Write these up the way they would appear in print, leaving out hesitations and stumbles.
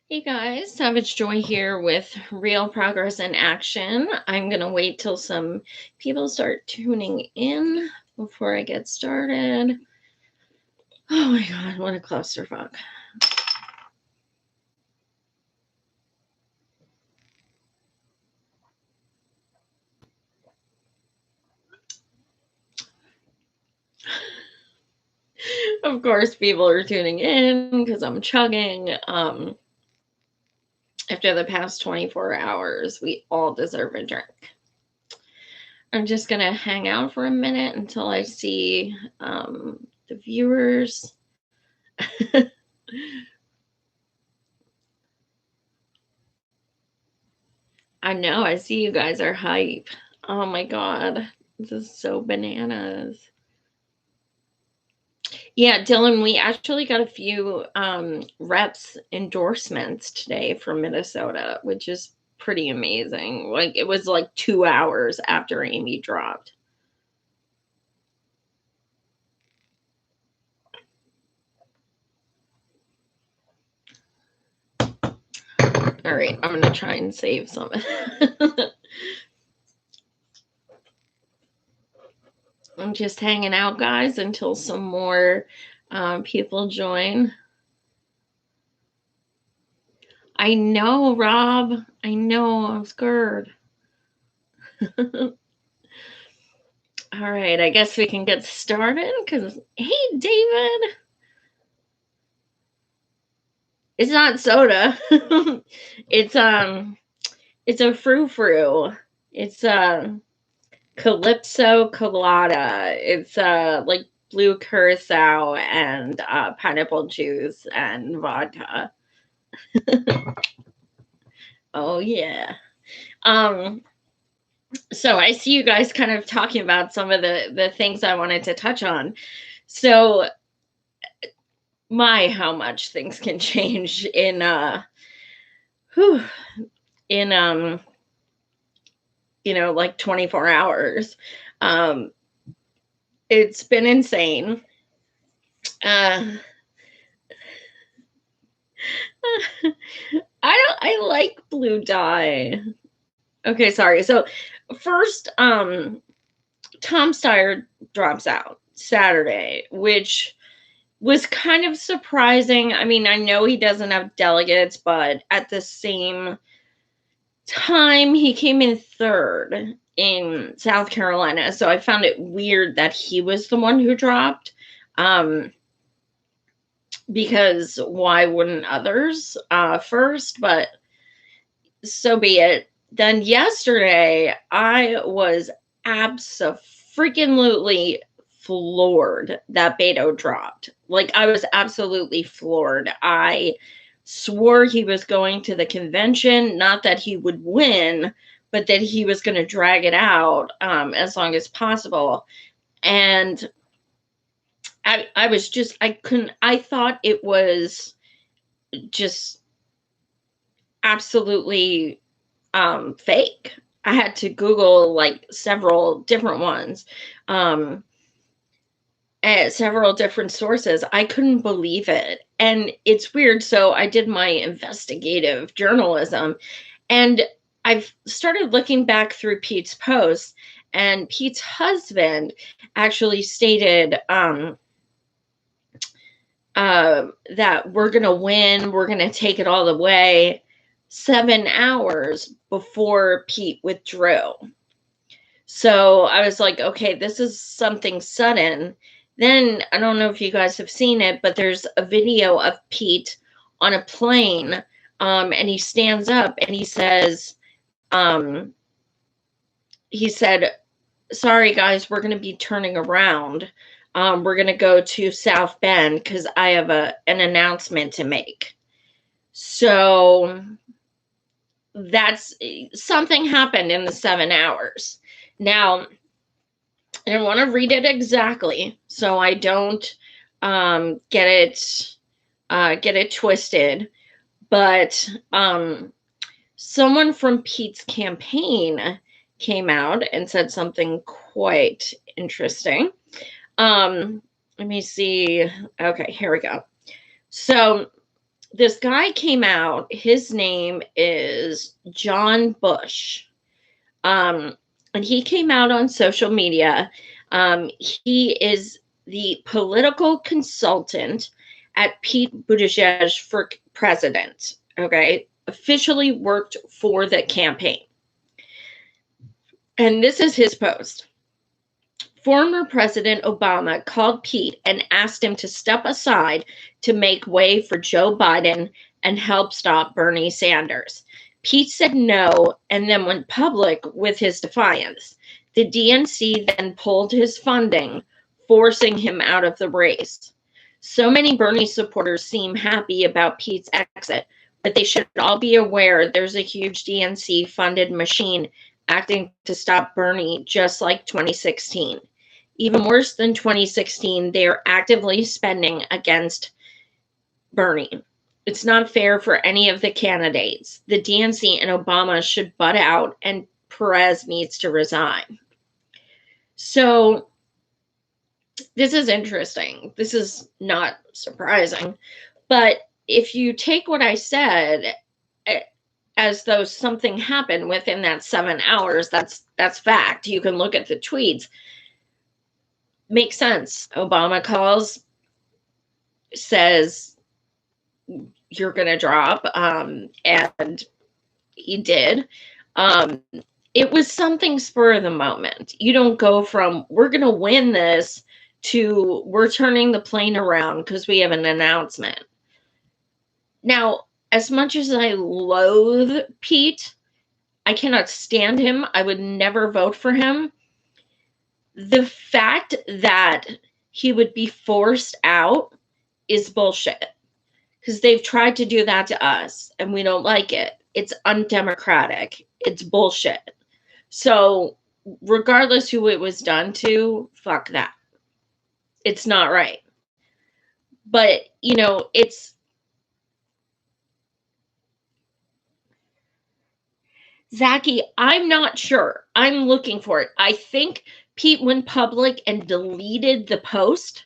Hey guys, Savage Joy here with Real Progress in Action. I'm going to wait till some people start tuning in before I get started. Oh my God, what a clusterfuck. Of course, people are tuning in because I'm chugging. After the past 24 hours, we all deserve a drink. I'm just going to hang out for a minute until I see the viewers. I know, I see you guys are hype. Oh my God, this is so bananas. Yeah, Dylan, we actually got a few reps endorsements today from Minnesota, which is pretty amazing. Like, it was like 2 hours after Amy dropped. All right, I'm gonna try and save some. I'm just hanging out, guys, until some more people join. I know, Rob. I know. I'm scared. All right, I guess we can get started because, hey, David, it's not soda. It's a frou-frou. It's Calypso Colada. It's like blue curacao and pineapple juice and vodka. Oh yeah. Um, so I see you guys kind of talking about some of the things I wanted to touch on. So my how much things can change in whew, in like 24 hours. Um it's been insane. uh I like blue dye. Okay, sorry. So first, Tom Steyer drops out Saturday, which was kind of surprising. I mean, I know he doesn't have delegates, but at the same time, he came in third in South Carolina. So I found it weird that he was the one who dropped. Because why wouldn't others first? But so be it. Then yesterday, I was absolutely floored that Beto dropped. Like, I was absolutely floored. I swore he was going to the convention, not that he would win, but that he was going to drag it out as long as possible. And I was just, I thought it was just absolutely fake. I had to Google like several different ones, at several different sources. I couldn't believe it. And it's weird. So I did my investigative journalism, and I've started looking back through Pete's posts, and Pete's husband actually stated that we're going to win, we're going to take it all the way 7 hours before Pete withdrew. So I was like, okay, this is something sudden. Then I don't know if you guys have seen it, but there's a video of Pete on a plane, and he stands up and he said, sorry guys, we're going to be turning around. We're going to go to South Bend because I have an announcement to make. So that's something happened in the 7 hours. Now, I want to read it exactly so I don't get it twisted. But someone from Pete's campaign came out and said something quite interesting. Let me see. Okay, here we go. So this guy came out. His name is John Bush. And he came out on social media. He is the political consultant at Pete Buttigieg for president. Okay. Officially worked for the campaign. And this is his post. Former President Obama called Pete and asked him to step aside to make way for Joe Biden and help stop Bernie Sanders. Pete said no and then went public with his defiance. The DNC then pulled his funding, forcing him out of the race. So many Bernie supporters seem happy about Pete's exit, but they should all be aware there's a huge DNC-funded machine acting to stop Bernie, just like 2016. Even worse than 2016, they are actively spending against Bernie. It's not fair for any of the candidates. The DNC and Obama should butt out, and Perez needs to resign. So this is interesting. This is not surprising. But if you take what I said as though something happened within that 7 hours, that's fact. You can look at the tweets. Makes sense. Obama calls, says you're going to drop, and he did. It was something spur of the moment. You don't go from we're going to win this to we're turning the plane around because we have an announcement. Now, as much as I loathe Pete, I cannot stand him. I would never vote for him. The fact that he would be forced out is bullshit, because they've tried to do that to us and we don't like it. It's undemocratic. It's bullshit. So regardless who it was done to, fuck that. It's not right. But, you know, it's Zachy, I'm not sure. I'm looking for it. I think Pete went public and deleted the post.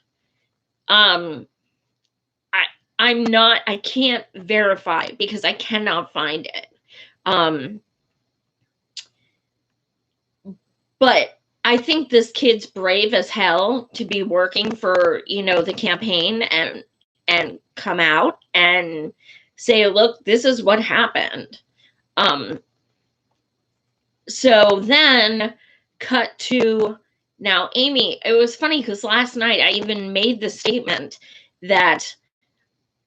I can't verify because I cannot find it. But I think this kid's brave as hell to be working for, you know, the campaign and come out and say, look, this is what happened. So then cut to now Amy. It was funny because last night I even made the statement that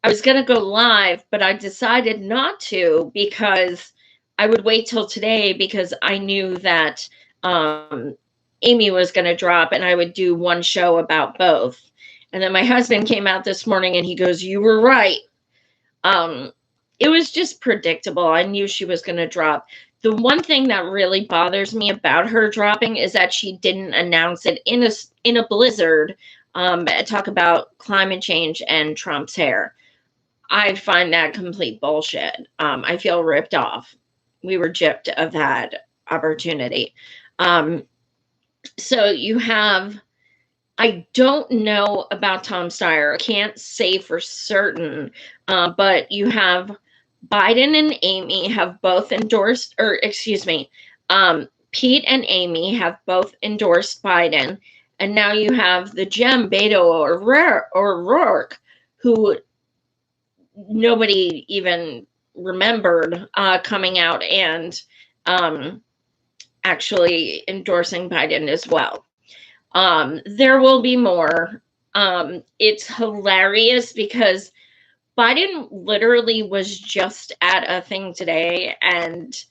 I was going to go live, but I decided not to because I would wait till today because I knew that Amy was going to drop and I would do one show about both. And then my husband came out this morning and he goes, you were right. It was just predictable. I knew she was going to drop. The one thing that really bothers me about her dropping is that she didn't announce it in a blizzard. Talk about climate change and Trump's hair. I find that complete bullshit. I feel ripped off. We were gypped of that opportunity. So you have, I don't know about Tom Steyer. I can't say for certain, but you have Biden and Amy have both endorsed, or excuse me, Pete and Amy have both endorsed Biden. And now you have the gem, Beto O'Rourke, who nobody even remembered coming out and actually endorsing Biden as well. There will be more. It's hilarious because Biden literally was just at a thing today and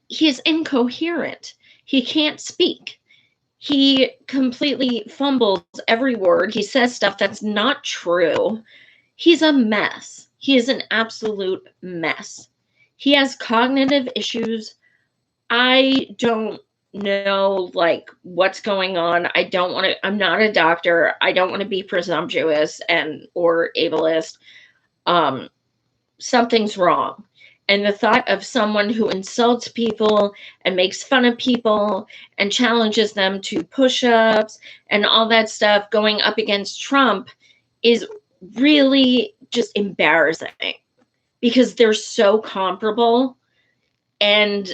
he's incoherent. He can't speak. He completely fumbles every word. He says stuff that's not true. He's a mess. He is an absolute mess. He has cognitive issues. I don't know like what's going on. I'm not a doctor. I don't want to be presumptuous or ableist. Something's wrong. And the thought of someone who insults people and makes fun of people and challenges them to push-ups and all that stuff going up against Trump is really just embarrassing because they're so comparable, and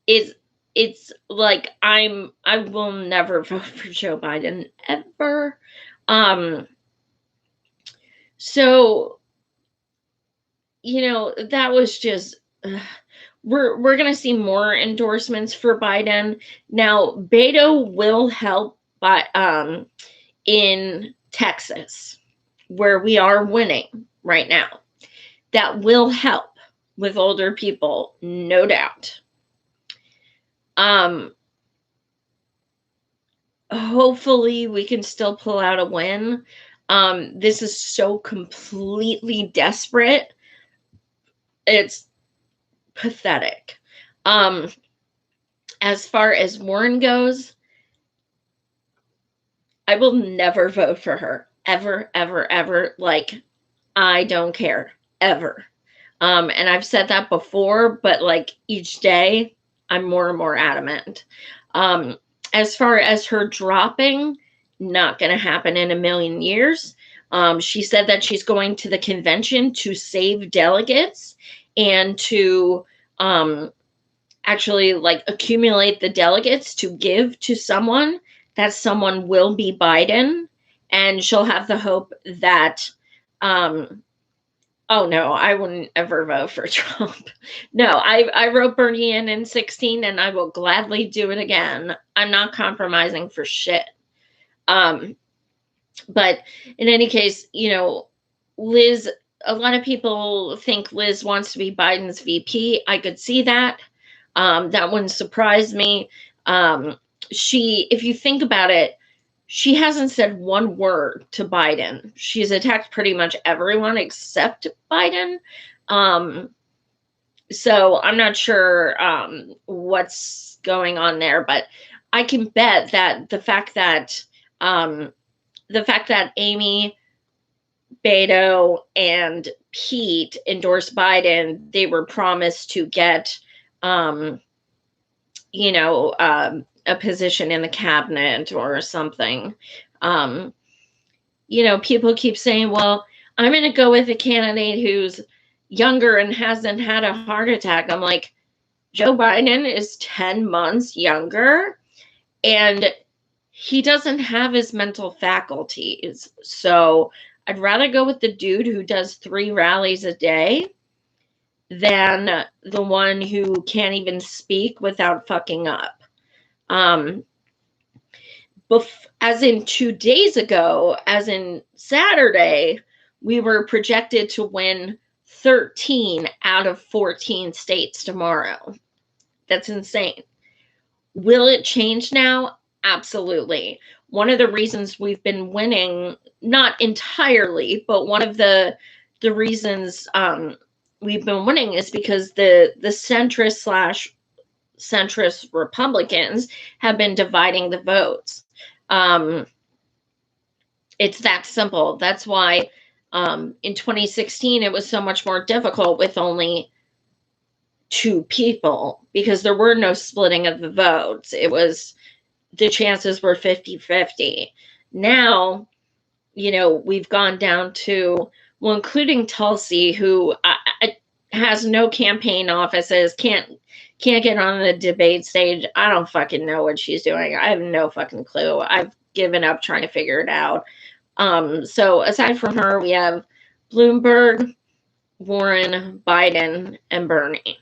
it's like I will never vote for Joe Biden ever. So that was just we're gonna see more endorsements for Biden. Now Beto will help by in Texas, where we are winning right now. That will help with older people, no doubt. Hopefully we can still pull out a win. This is so completely desperate. It's pathetic. As far as Warren goes, I will never vote for her. Ever, ever, ever. Like, I don't care. Ever. And I've said that before, but like each day, I'm more and more adamant. As far as her dropping, not going to happen in a million years. She said that she's going to the convention to save delegates and to actually like accumulate the delegates to give to someone. That someone will be Biden, and she'll have the hope that oh no, I wouldn't ever vote for Trump. No, I wrote Bernie in 2016, and I will gladly do it again. I'm not compromising for shit. But in any case, Liz, a lot of people think Liz wants to be Biden's VP. I could see that. That wouldn't surprise me. If you think about it, she hasn't said one word to Biden. She's attacked pretty much everyone except Biden. So I'm not sure what's going on there, but I can bet that the fact that Amy, Beto, and Pete endorsed Biden, they were promised to get a position in the cabinet or something. People keep saying, well, I'm going to go with a candidate who's younger and hasn't had a heart attack. I'm like, Joe Biden is 10 months younger, and he doesn't have his mental faculties. So I'd rather go with the dude who does 3 rallies a day than the one who can't even speak without fucking up. As in 2 days ago, as in Saturday, we were projected to win 13 out of 14 states tomorrow. That's insane. Will it change now? Absolutely. One of the reasons we've been winning, not entirely, but one of the reasons we've been winning is because the centrist Republicans have been dividing the votes. It's that simple. That's why in 2016 it was so much more difficult with only 2 people, because there were no splitting of the votes. It was, the chances were 50-50. Now, we've gone down to, well, including Tulsi, who has no campaign offices, can't get on the debate stage. I don't fucking know what she's doing. I have no fucking clue. I've given up trying to figure it out. So aside from her, we have Bloomberg, Warren, Biden, and Bernie.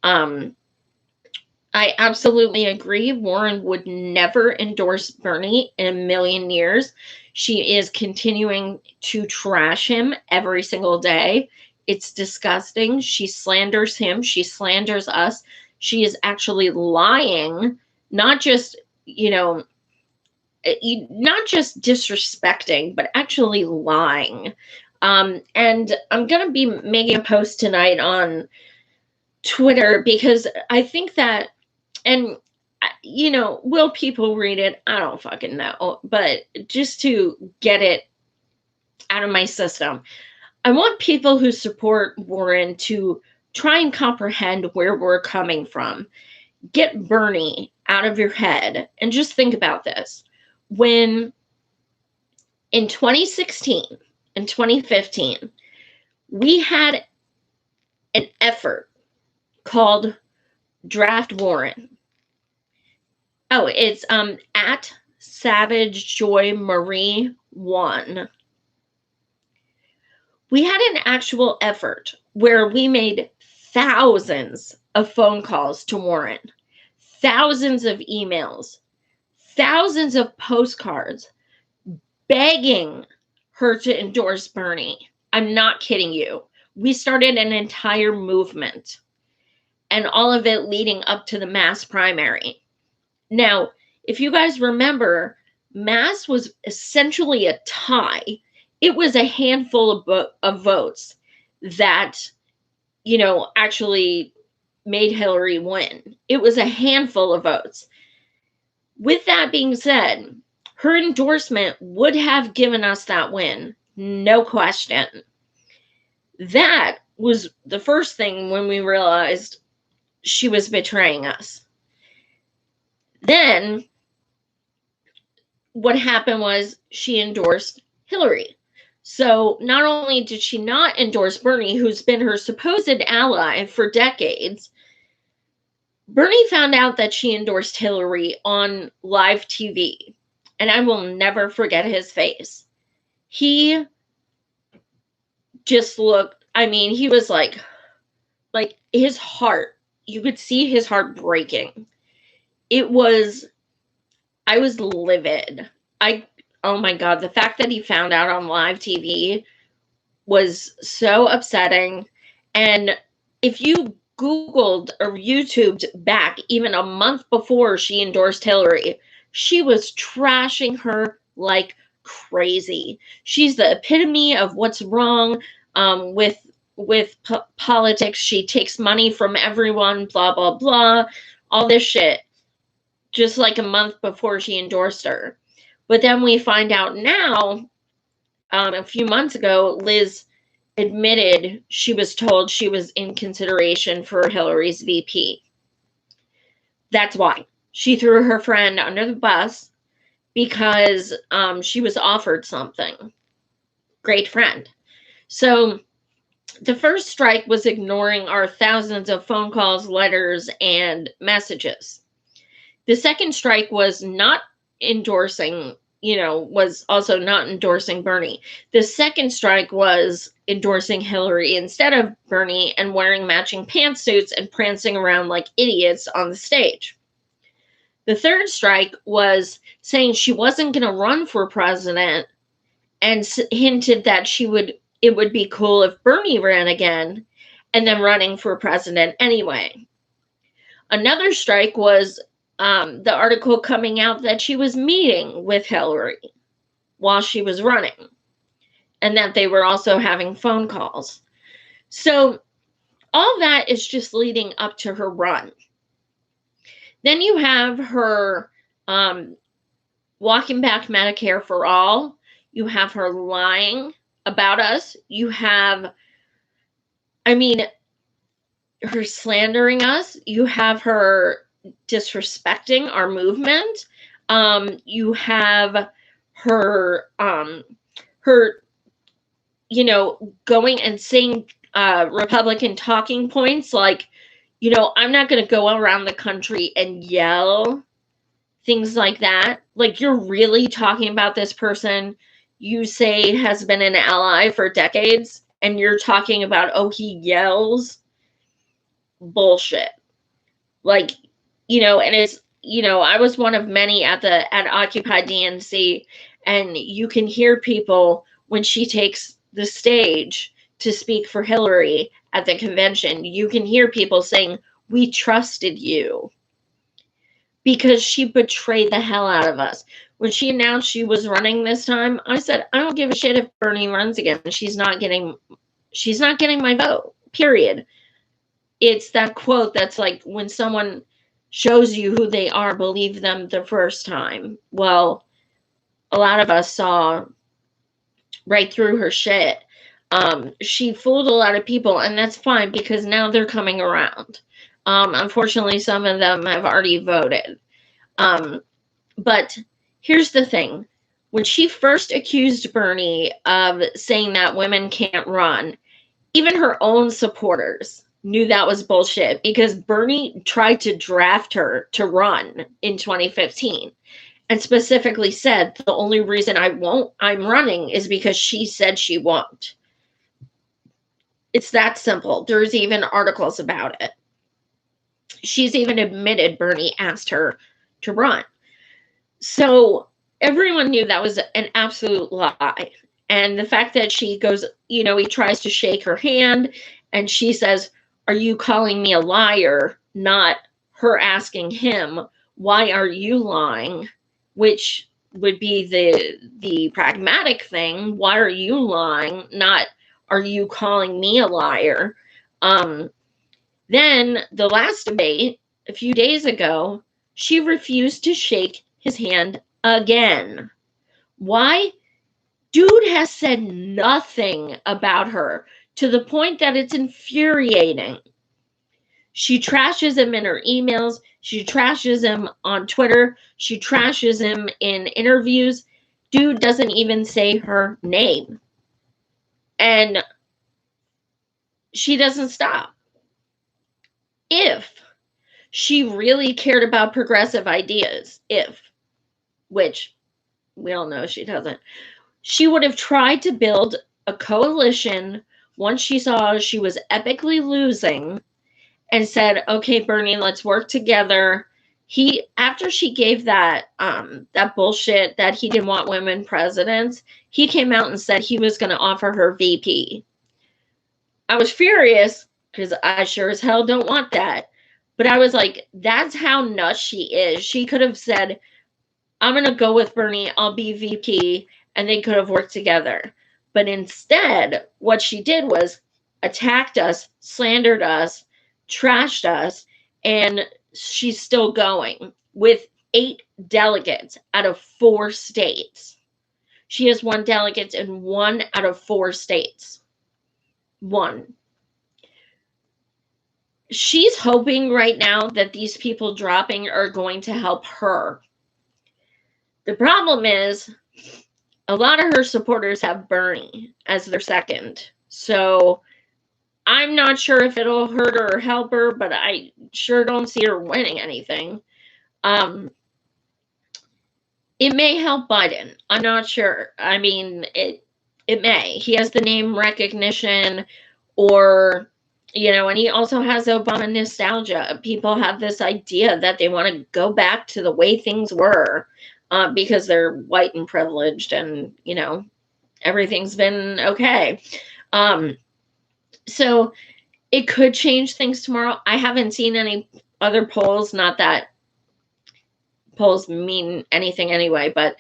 I absolutely agree. Warren would never endorse Bernie in a million years. She is continuing to trash him every single day. It's disgusting. She slanders him. She slanders us. She is actually lying, not just, not just disrespecting, but actually lying. And I'm going to be making a post tonight on Twitter, because I think that, and will people read it? I don't fucking know, but just to get it out of my system, I want people who support Warren to try and comprehend where we're coming from. Get Bernie out of your head and just think about this. When In 2016 and 2015, we had an effort called Draft Warren. Oh, it's at Savage Joy Marie 1. We had an actual effort where we made thousands of phone calls to Warren, thousands of emails, thousands of postcards begging her to endorse Bernie. I'm not kidding you. We started an entire movement, and all of it leading up to the Mass primary. Now, if you guys remember, Mass was essentially a tie. It was a handful of votes that, actually made Hillary win. It was a handful of votes. With that being said, her endorsement would have given us that win, no question. That was the first thing when we realized she was betraying us. Then what happened was she endorsed Hillary. So not only did she not endorse Bernie, who's been her supposed ally for decades, Bernie found out that she endorsed Hillary on live TV, and I will never forget his face. He just looked, he was like his heart, you could see his heart breaking. I was livid. Oh my God, the fact that he found out on live TV was so upsetting. And if you Googled or YouTubed back even a month before she endorsed Hillary, she was trashing her like crazy. She's the epitome of what's wrong with politics. She takes money from everyone, blah, blah, blah, all this shit, just like a month before she endorsed her. But then we find out now, a few months ago, Liz admitted she was told she was in consideration for Hillary's VP. That's why. She threw her friend under the bus because she was offered something. Great friend. So the first strike was ignoring our thousands of phone calls, letters, and messages. The second strike was not endorsing, was also not endorsing Bernie. The second strike was endorsing Hillary instead of Bernie and wearing matching pantsuits and prancing around like idiots on the stage. The third strike was saying she wasn't going to run for president and hinted that it would be cool if Bernie ran again, and then running for president anyway. Another strike was the article coming out that she was meeting with Hillary while she was running, and that they were also having phone calls. So all that is just leading up to her run. Then you have her walking back Medicare for all. You have her lying about us. You have, her slandering us. You have her disrespecting our movement. You have her going and saying Republican talking points like, I'm not going to go around the country and yell things like that. Like, you're really talking about this person you say has been an ally for decades, and you're talking about, oh, he yells? Bullshit. Like, and it's, I was one of many at Occupy DNC, and you can hear people when she takes the stage to speak for Hillary at the convention, you can hear people saying, we trusted you, because she betrayed the hell out of us. When she announced she was running this time, I said, I don't give a shit if Bernie runs again. She's not getting my vote, period. It's that quote that's like, when someone shows you who they are, believe them the first time. Well, a lot of us saw right through her shit. She fooled a lot of people, and that's fine, because now they're coming around. Unfortunately, some of them have already voted. But here's the thing. when she first accused Bernie of saying that women can't run, even her own supporters knew that was bullshit, because Bernie tried to draft her to run in 2015 and specifically said, the only reason I'm running is because she said she won't. It's that simple. There's even articles about it. She's even admitted Bernie asked her to run. So everyone knew that was an absolute lie. And the fact that she goes, he tries to shake her hand and she says, "Are you calling me a liar?" Not her asking him, "Why are you lying?" Which would be the pragmatic thing. Why are you lying? Not, "Are you calling me a liar?" Then the last debate a few days ago, she refused to shake his hand again. Why? Dude has said nothing about her, to the point that it's infuriating. She trashes him in her emails. She trashes him on Twitter. She trashes him in interviews. Dude doesn't even say her name. And she doesn't stop. If she really cared about progressive ideas, which we all know she doesn't, she would have tried to build a coalition once she saw she was epically losing and said, "Okay, Bernie, let's work together." After she gave that bullshit that he didn't want women presidents, he came out and said he was going to offer her VP. I was furious because I sure as hell don't want that. But I was like, that's how nuts she is. She could have said, "I'm going to go with Bernie, I'll be VP," and they could have worked together. But instead, what she did was attacked us, slandered us, trashed us, and she's still going with 8 delegates out of 4 states. She has 1 delegate in 1 out of 4 states. 1. She's hoping right now that these people dropping are going to help her. The problem is, a lot of her supporters have Bernie as their second. So I'm not sure if it'll hurt her or help her, but I sure don't see her winning anything. It may help Biden. I'm not sure. I mean, it may. He has the name recognition, or, and he also has Obama nostalgia. People have this idea that they want to go back to the way things were because they're white and privileged, and, everything's been okay. So it could change things tomorrow. I haven't seen any other polls, not that polls mean anything anyway, but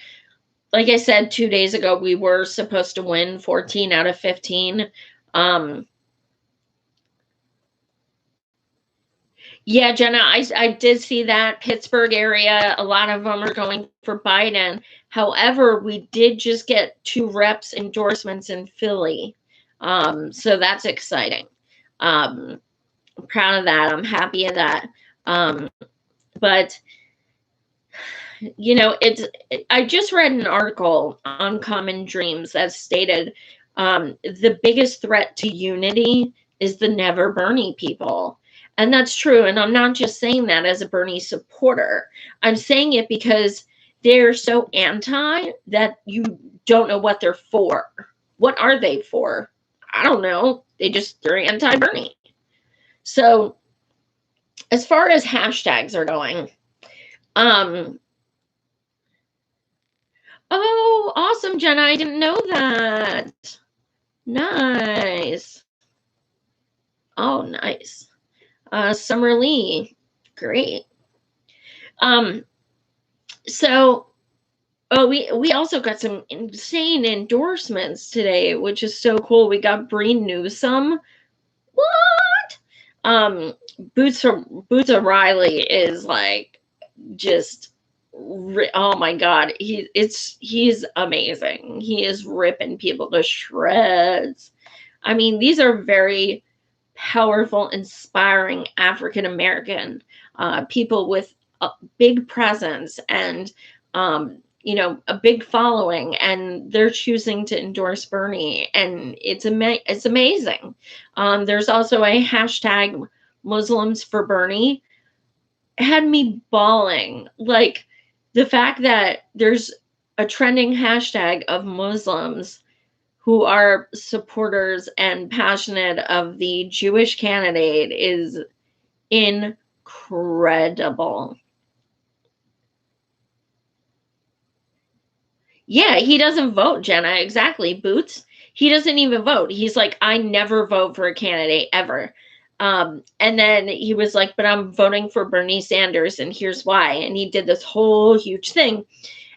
like I said 2 days ago, we were supposed to win 14 out of 15. Yeah, Jenna, I did see that Pittsburgh area, a lot of them are going for Biden. However, we did just get 2 reps endorsements in Philly. So that's exciting. I'm proud of that. I'm happy of that. But I just read an article on Common Dreams that stated the biggest threat to unity is the Never Bernie people. And that's true. And I'm not just saying that as a Bernie supporter. I'm saying it because they're so anti that you don't know what they're for. What are they for? I don't know. They're anti-Bernie. So as far as hashtags are going, oh, awesome, Jenna. I didn't know that. Nice. Oh, nice. Summer Lee. Great. So, we also got some insane endorsements today, which is so cool. We got Bree Newsome. What? Boots O'Reilly is like just, oh my God, he's amazing. He is ripping people to shreds. I mean, these are very powerful, inspiring African American people with a big presence and a big following, and they're choosing to endorse Bernie, and it's amazing. There's also a hashtag Muslims for Bernie. It had me bawling. Like, the fact that there's a trending hashtag of Muslims who are supporters and passionate of the Jewish candidate is incredible. Yeah, he doesn't vote, Jenna. Exactly. Boots. He doesn't even vote. He's like, I never vote for a candidate ever. And then he was like, but I'm voting for Bernie Sanders, and here's why. And he did this whole huge thing.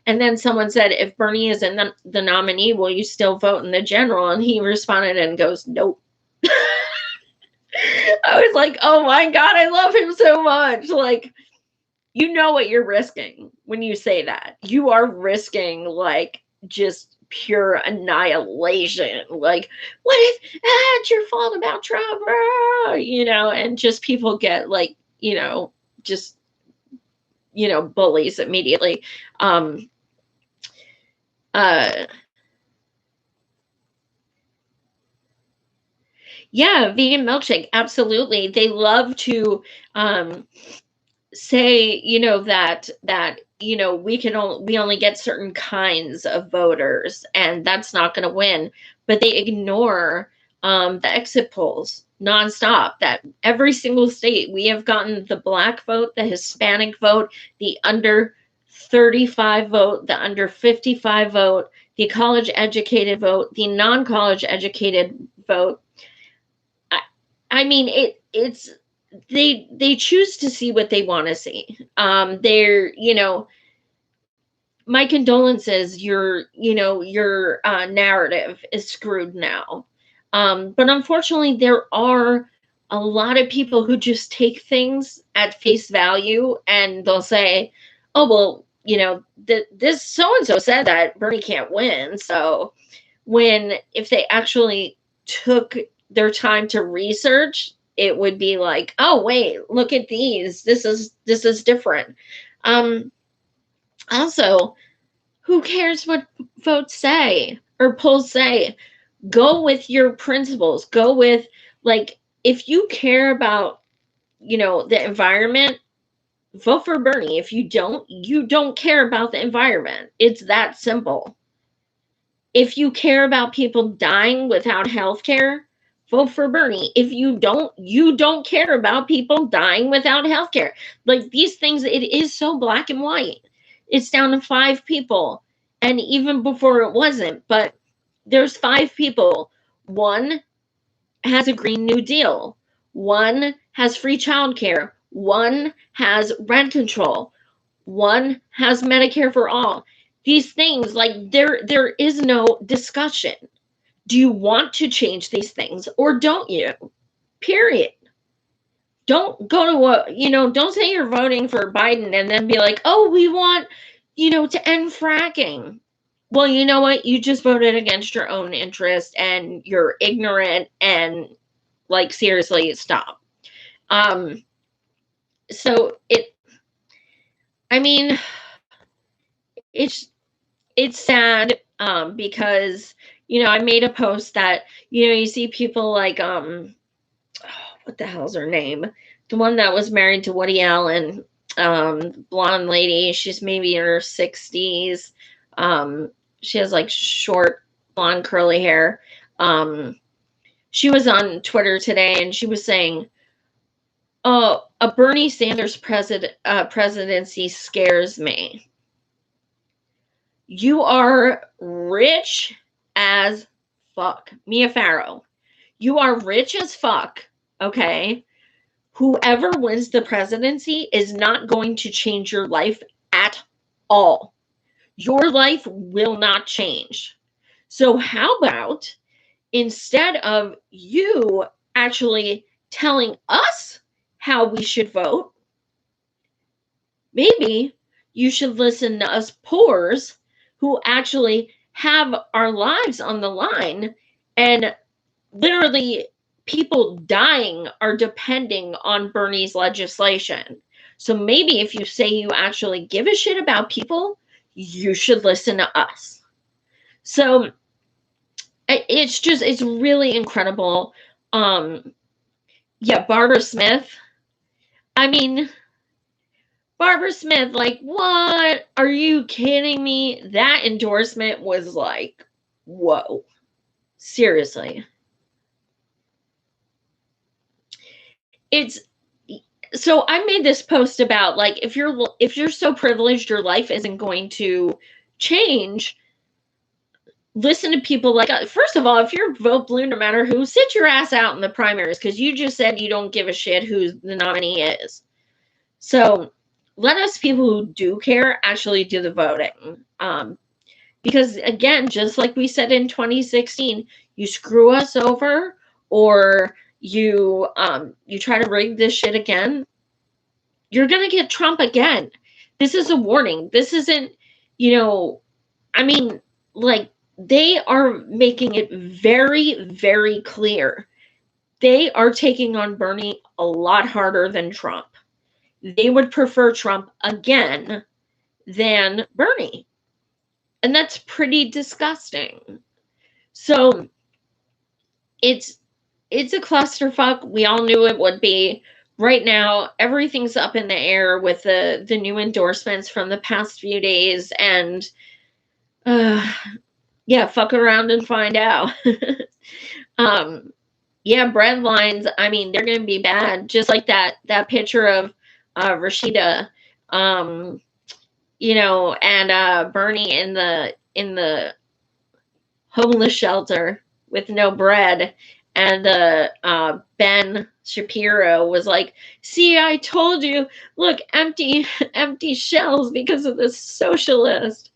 And then someone said, if Bernie isn't the nominee, will you still vote in the general? And he responded and goes, nope. I was like, oh my God, I love him so much. Like, you know what you're risking when you say that. You are risking like just pure annihilation. Like, what if it's your fault about Trump? And just people get like, just, bullies immediately. Yeah, vegan milkshake, absolutely. They love to say, we only get certain kinds of voters, and that's not going to win. But they ignore the exit polls nonstop. That every single state we have gotten the Black vote, the Hispanic vote, the under 35 vote, the under 55 vote, the college educated vote, the non-college educated vote. I mean, it's they choose to see what they want to see. They're, my condolences, your narrative is screwed now. But unfortunately, there are a lot of people who just take things at face value, and they'll say, oh, well, this so-and-so said that Bernie can't win. So if they actually took their time to research, it would be like, oh wait, look at these. This is different. Also, who cares what votes say or polls say? Go with your principles. Go with, like, if you care about, the environment, vote for Bernie. If you don't care about the environment. It's that simple. If you care about people dying without health care, vote for Bernie. If you don't care about people dying without health care. Like, these things, it is so black and white. It's down to 5 people. And even before it wasn't, but there's 5 people. One has a Green New Deal. One has free childcare. One has rent control. One has Medicare for all. These things, like, there is no discussion. Do you want to change these things or don't you? Period. Don't go to don't say you're voting for Biden and then be like, oh, we want, to end fracking. Well, you know what? You just voted against your own interest, and you're ignorant, and, like, seriously, stop. So I mean, it's sad, because, I made a post that, you see people like, what the hell's her name? The one that was married to Woody Allen, blonde lady. She's maybe in her 60s. She has like short blonde curly hair. She was on Twitter today, and she was saying, oh, a Bernie Sanders presidency scares me. You are rich as fuck. Mia Farrow. You are rich as fuck, okay? Whoever wins the presidency is not going to change your life at all. Your life will not change. So how about, instead of you actually telling us how we should vote, maybe you should listen to us poors who actually have our lives on the line, and literally people dying are depending on Bernie's legislation. So maybe if you say you actually give a shit about people, you should listen to us. So it's really incredible. Yeah, Barbara Smith. I mean, Barbara Smith, like, what? Are you kidding me? That endorsement was like, whoa. Seriously. It's so I made this post about, like, if you're so privileged your life isn't going to change, listen to people like, first of all, if you're vote blue no matter who, sit your ass out in the primaries, because you just said you don't give a shit who the nominee is. So let us people who do care actually do the voting. Because again, just like we said in 2016, you screw us over, or you try to rig this shit again, you're gonna get Trump again. This is a warning. This isn't, I mean, like, they are making it very, very clear. They are taking on Bernie a lot harder than Trump. They would prefer Trump again than Bernie. And that's pretty disgusting. So it's a clusterfuck. We all knew it would be. Right now, everything's up in the air with the new endorsements from the past few days, and yeah, fuck around and find out. Yeah, bread lines, I mean, they're gonna be bad, just like that picture of Rashida, and Bernie in the homeless shelter with no bread, and Ben Shapiro was like, see, I told you, look, empty shelves because of this socialist.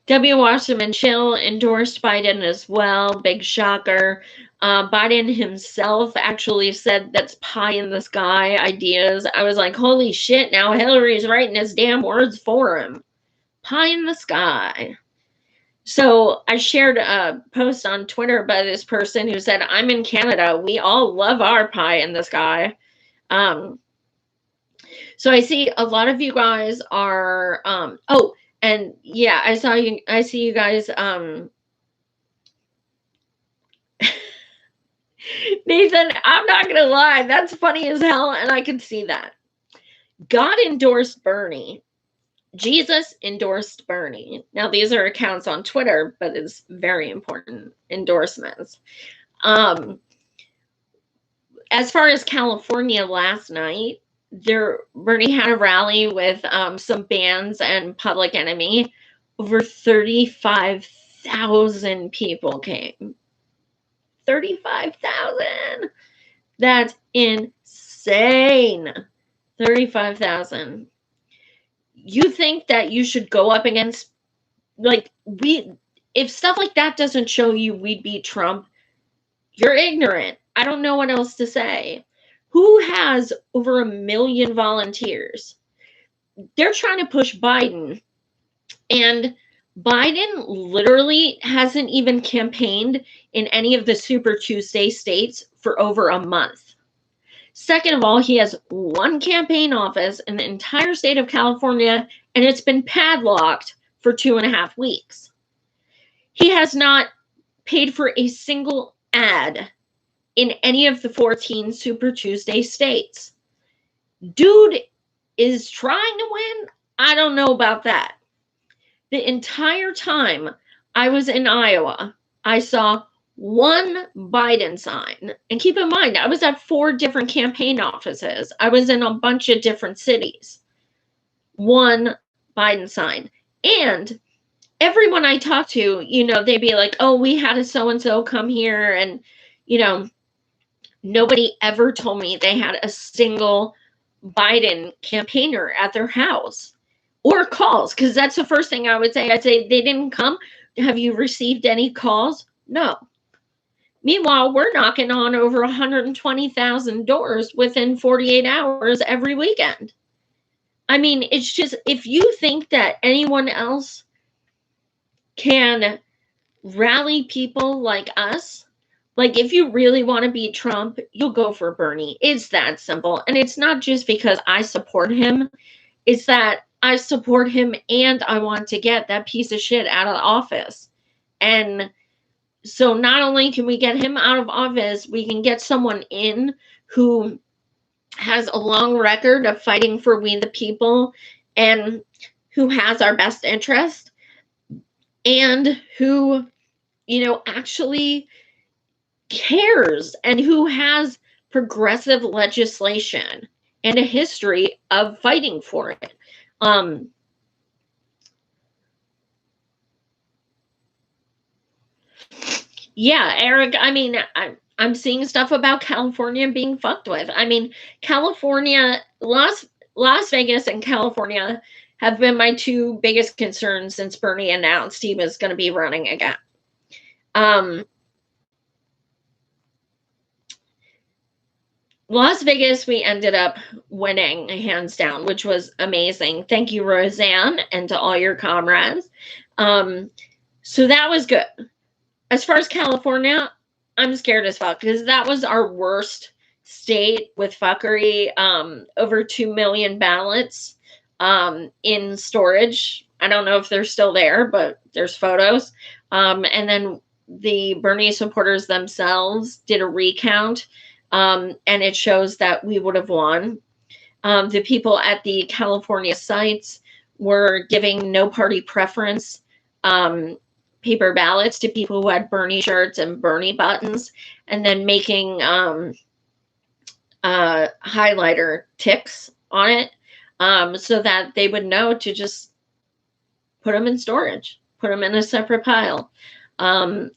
W. Wasserman Chill endorsed Biden as well. Big shocker. Biden himself actually said that's pie in the sky ideas. I was like, holy shit, now Hillary's writing his damn words for him. Pie in the sky. So I shared a post on Twitter by this person who said, I'm in Canada. We all love our pie in the sky. So I see a lot of you guys are, oh, and yeah, I see you guys, Nathan, I'm not gonna lie, that's funny as hell, and I can see that. God endorsed Bernie. Jesus endorsed Bernie. Now, these are accounts on Twitter, but it's very important endorsements. As far as California last night, Bernie had a rally with some bands and Public Enemy. Over 35,000 people came. 35,000. That's insane. 35,000. You think that you should go up against, like, if stuff like that doesn't show you we'd beat Trump, you're ignorant. I don't know what else to say. Who has over 1 million volunteers? They're trying to push Biden, and Biden literally hasn't even campaigned in any of the Super Tuesday states for over a month. Second of all, he has one campaign office in the entire state of California, and it's been padlocked for 2.5 weeks. He has not paid for a single ad in any of the 14 Super Tuesday states. Dude is trying to win. I don't know about that. The entire time I was in Iowa, I saw one Biden sign. And keep in mind, I was at 4 different campaign offices. I was in a bunch of different cities. One Biden sign. And everyone I talked to, they'd be like, oh, we had a so-and-so come here, and, nobody ever told me they had a single Biden campaigner at their house or calls, because that's the first thing I would say. I'd say, they didn't come. Have you received any calls? No. Meanwhile, we're knocking on over 120,000 doors within 48 hours every weekend. I mean, it's just, if you think that anyone else can, rally people like us. Like, if you really want to beat Trump, you'll go for Bernie. It's that simple. And it's not just because I support him. It's that I support him and I want to get that piece of shit out of office. And so not only can we get him out of office, we can get someone in who has a long record of fighting for we the people and who has our best interest and who, actually cares and who has progressive legislation and a history of fighting for it. Yeah, Eric, I mean, I'm seeing stuff about California being fucked with. I mean, California, Las Vegas and California have been my two biggest concerns since Bernie announced he was going to be running again. Las Vegas, we ended up winning hands down, which was amazing. Thank you, Roseanne, and to all your comrades. So that was good. As far as California, I'm scared as fuck because that was our worst state with fuckery. Over 2 million ballots in storage. I don't know if they're still there, but there's photos. And then the Bernie supporters themselves did a recount, and it shows that we would have won. The people at the California sites were giving no party preference paper ballots to people who had Bernie shirts and Bernie buttons, and then making highlighter ticks on it so that they would know to just put them in storage, put them in a separate pile.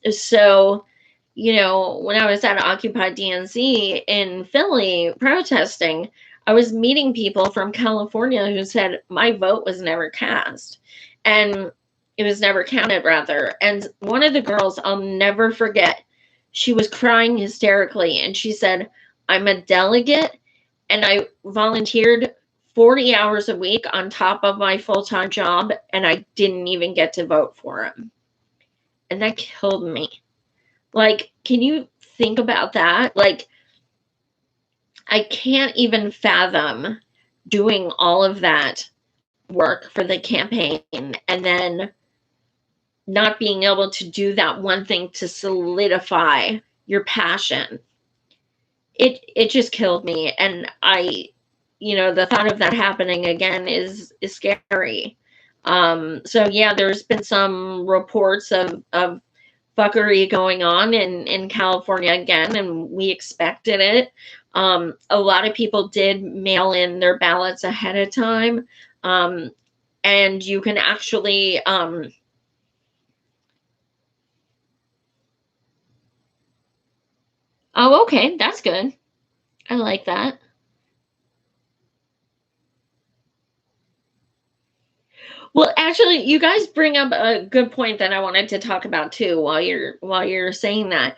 So, when I was at Occupy DNC in Philly protesting, I was meeting people from California who said, my vote was never cast. And it was never counted, rather. And one of the girls, I'll never forget, she was crying hysterically. And she said, I'm a delegate and I volunteered 40 hours a week on top of my full-time job, and I didn't even get to vote for him. And that killed me. Like, can you think about that? Like, I can't even fathom doing all of that work for the campaign and then not being able to do that one thing to solidify your passion. It just killed me. And the thought of that happening again is scary. So yeah, there's been some reports of fuckery going on in California again, and we expected it. A lot of people did mail in their ballots ahead of time. And you can actually, oh, okay, that's good. I like that. Well, actually, you guys bring up a good point that I wanted to talk about too while you're saying that.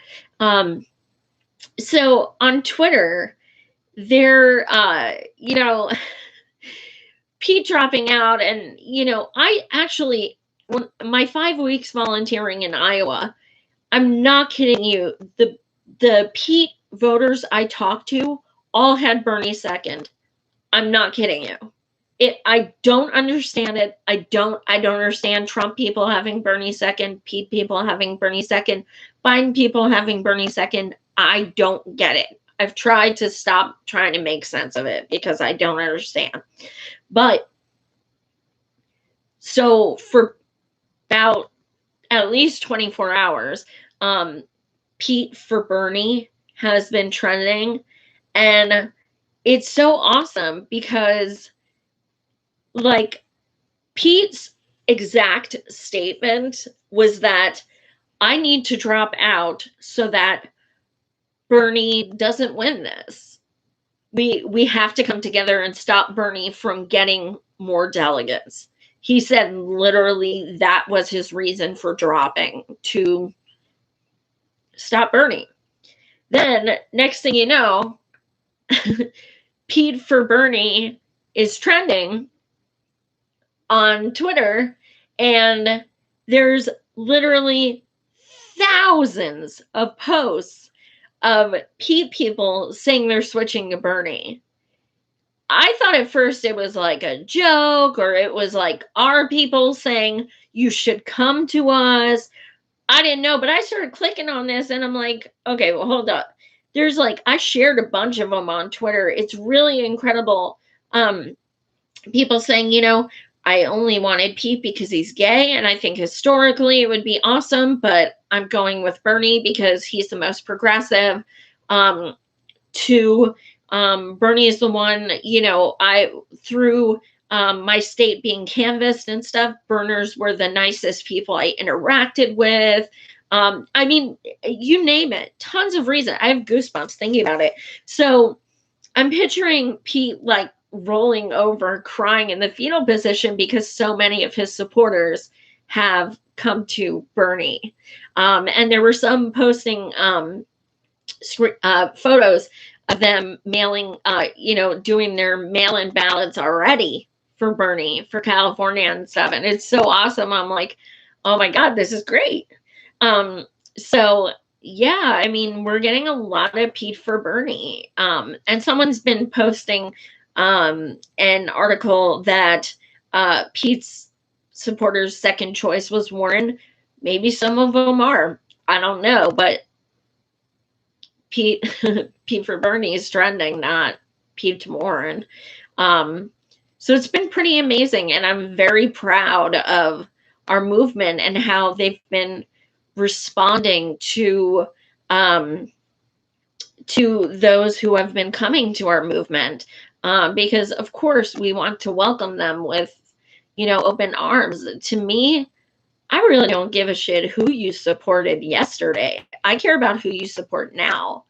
So on Twitter, there, Pete dropping out, and I actually, when my 5 weeks volunteering in Iowa, I'm not kidding you, the Pete voters I talked to all had Bernie second. I'm not kidding you. I don't understand it. I don't understand Trump people having Bernie second, Pete people having Bernie second, Biden people having Bernie second. I don't get it. I've tried to stop trying to make sense of it because I don't understand. But so for about at least 24 hours, Pete for Bernie has been trending, and it's so awesome because, like, Pete's exact statement was that I need to drop out so that Bernie doesn't win this. We have to come together and stop Bernie from getting more delegates. He said literally that was his reason for dropping, to stop Bernie. Then next thing you know, Pete for Bernie is trending on Twitter, and there's literally thousands of posts of Pete people saying they're switching to Bernie. I thought at first it was like a joke, or it was like our people saying you should come to us. I didn't know, but I started clicking on this and I'm like, okay, well, hold up. There's like, I shared a bunch of them on Twitter. It's really incredible. People saying, I only wanted Pete because he's gay, and I think historically it would be awesome, but I'm going with Bernie because he's the most progressive. Bernie is the one, through my state being canvassed and stuff, Burners were the nicest people I interacted with. I mean, you name it, tons of reasons. I have goosebumps thinking about it. So I'm picturing Pete like rolling over, crying in the fetal position because so many of his supporters have come to Bernie. And there were some posting photos of them mailing, doing their mail-in ballots already for Bernie, for California and stuff. And it's so awesome. I'm like, oh my God, this is great. So yeah, I mean, we're getting a lot of Pete for Bernie. And someone's been posting an article that Pete's supporters' second choice was Warren. Maybe some of them are. I don't know, but Pete for Bernie is trending, not Pete to Warren. So it's been pretty amazing, and I'm very proud of our movement and how they've been responding to those who have been coming to our movement, because of course we want to welcome them with, open arms. To me, I really don't give a shit who you supported yesterday. I care about who you support now.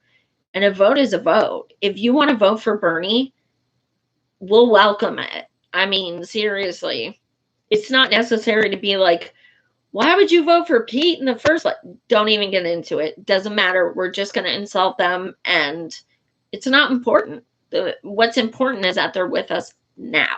And a vote is a vote. If you want to vote for Bernie, we'll welcome it. I mean, seriously, it's not necessary to be like, why would you vote for Pete in the first place? Don't even get into it. Doesn't matter. We're just going to insult them, and it's not important. What's important is that they're with us now.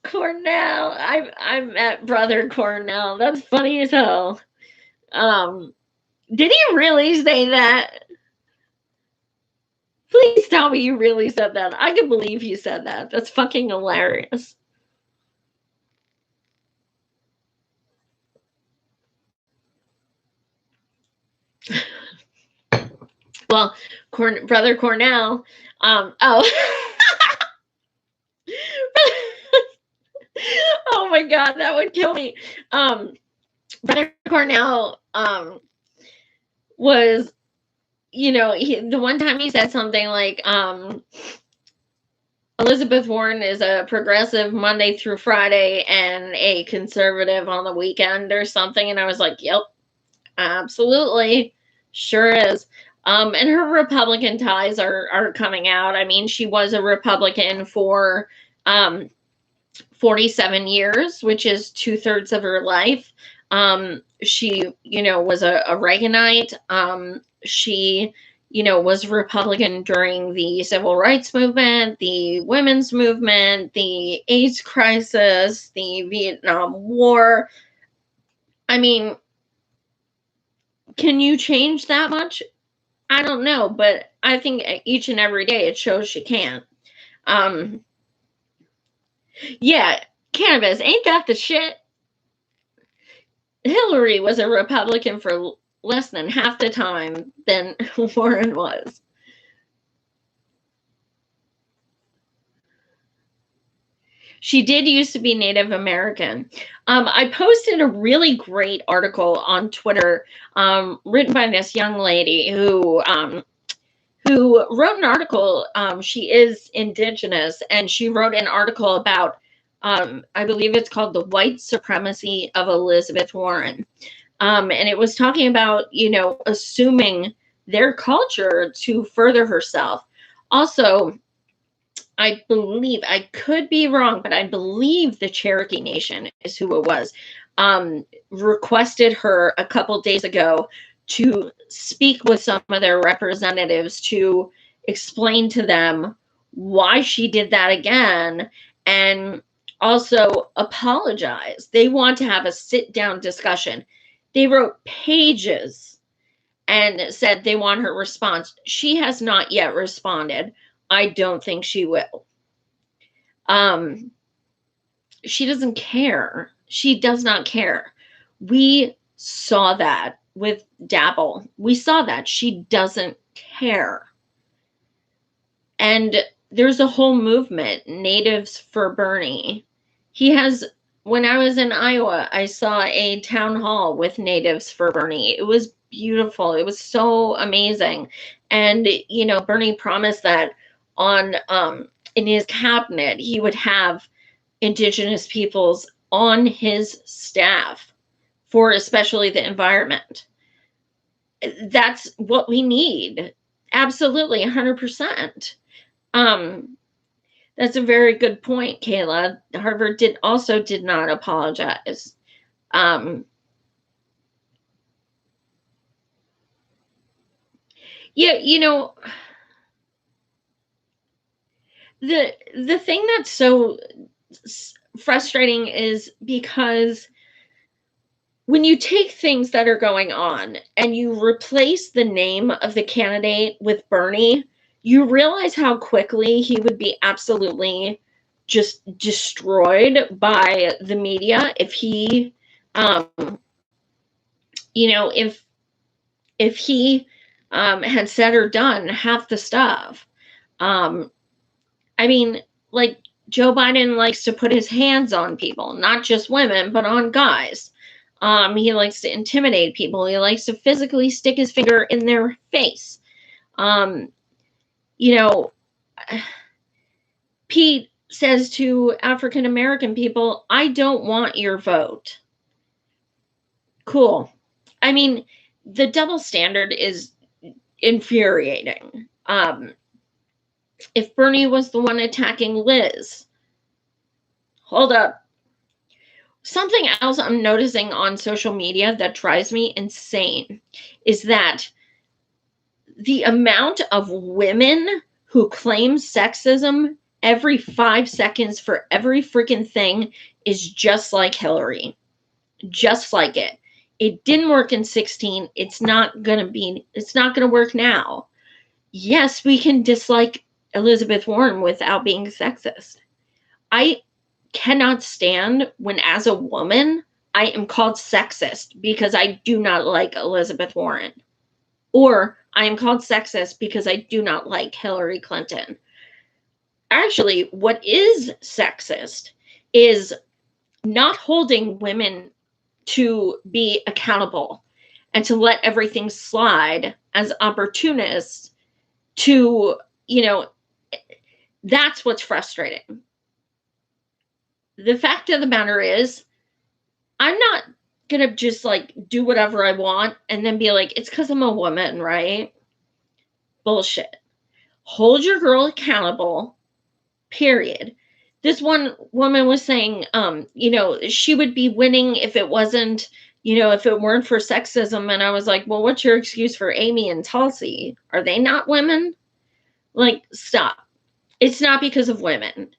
Cornell. I'm at Brother Cornell. That's funny as hell. Did he really say that? Please tell me you really said that. I can believe you said that. That's fucking hilarious. Well, Brother Cornell. Oh my God, that would kill me. Brother Cornell was, the one time he said something like, Elizabeth Warren is a progressive Monday through Friday and a conservative on the weekend or something. And I was like, yep, absolutely. Sure is. And her Republican ties are coming out. I mean, she was a Republican for 47 years, which is 2/3 of her life. She, was a Reaganite. She, was Republican during the Civil Rights Movement, the Women's Movement, the AIDS crisis, the Vietnam War. I mean, can you change that much? I don't know, but I think each and every day it shows she can. Yeah, cannabis, ain't that the shit? Hillary was a Republican for less than half the time than Warren was. She did used to be Native American. I posted a really great article on Twitter, written by this young lady who wrote an article. She is Indigenous, and she wrote an article about, I believe it's called The White Supremacy of Elizabeth Warren. And it was talking about, assuming their culture to further herself. Also, I believe, I could be wrong, but I believe the Cherokee Nation is who it was, requested her a couple days ago to speak with some of their representatives to explain to them why she did that again, and also apologize. They want to have a sit-down discussion. They wrote pages and said they want her response. She has not yet responded. I don't think she will. She doesn't care. She does not care. We saw that with Dabble. We saw that. She doesn't care. And there's a whole movement, Natives for Bernie. When I was in Iowa, I saw a town hall with Natives for Bernie. It was beautiful. It was so amazing. And, Bernie promised that in his cabinet, he would have Indigenous peoples on his staff for especially the environment. That's what we need. Absolutely, 100%. That's a very good point, Kayla. Harvard did not apologize. Yeah, the thing that's so frustrating is because when you take things that are going on and you replace the name of the candidate with Bernie, you realize how quickly he would be absolutely just destroyed by the media if he, if he had said or done half the stuff. I mean, like, Joe Biden likes to put his hands on people, not just women, but on guys. He likes to intimidate people. He likes to physically stick his finger in their face. Pete says to African American people, I don't want your vote. Cool. I mean, the double standard is infuriating. If Bernie was the one attacking Liz, hold up. Something else I'm noticing on social media that drives me insane is that the amount of women who claim sexism every 5 seconds for every freaking thing is just like Hillary. Just like it. It didn't work in 16. It's not going to work now. Yes, we can dislike Elizabeth Warren without being sexist. I cannot stand when, as a woman, I am called sexist because I do not like Elizabeth Warren. Or I am called sexist because I do not like Hillary Clinton. Actually, what is sexist is not holding women to be accountable and to let everything slide as opportunists to, that's what's frustrating. The fact of the matter is, I'm not going to just do whatever I want and then be like, it's because I'm a woman, right? Bullshit. Hold your girl accountable, period. This one woman was saying, she would be winning if it wasn't, if it weren't for sexism. And I was like, well, what's your excuse for Amy and Tulsi? Are they not women? Stop. It's not because of women.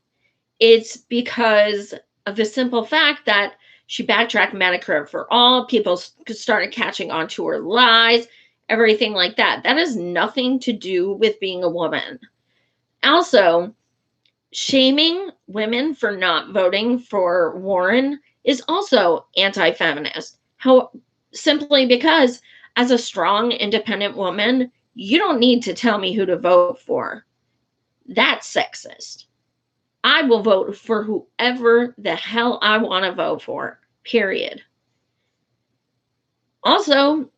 It's because of the simple fact that she backtracked Medicare for all. People started catching on to her lies, everything like that. That has nothing to do with being a woman. Also, shaming women for not voting for Warren is also anti-feminist. Simply because as a strong, independent woman, you don't need to tell me who to vote for. That's sexist. I will vote for whoever the hell I want to vote for, period. Also,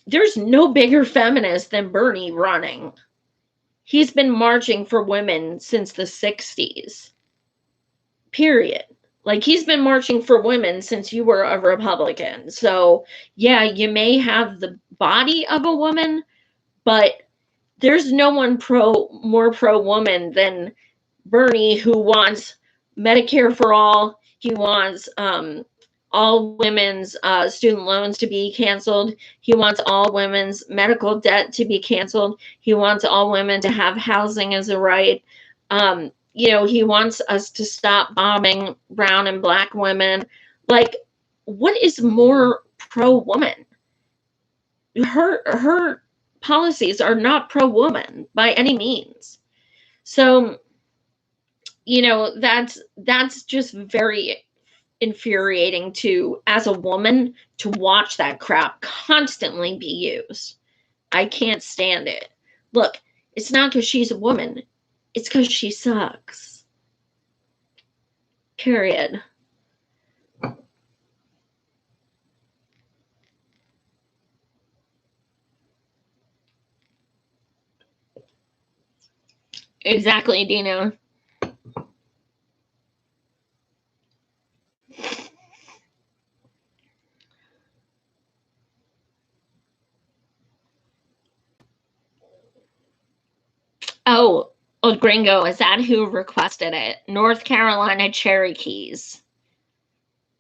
there's no bigger feminist than Bernie running. He's been marching for women since the 60s, period. He's been marching for women since you were a Republican. So, yeah, you may have the body of a woman, but there's no one more pro-woman than Bernie, who wants Medicare for all. He wants all women's student loans to be canceled. He wants all women's medical debt to be canceled. He wants all women to have housing as a right. he wants us to stop bombing brown and black women. Like, what is more pro-woman? Her policies are not pro-woman by any means. So, that's just very infuriating as a woman, to watch that crap constantly be used. I can't stand it. Look, it's not because she's a woman. It's because she sucks. Period. Exactly, Dina. Oh, Gringo, is that who requested it? North Carolina Cherokees,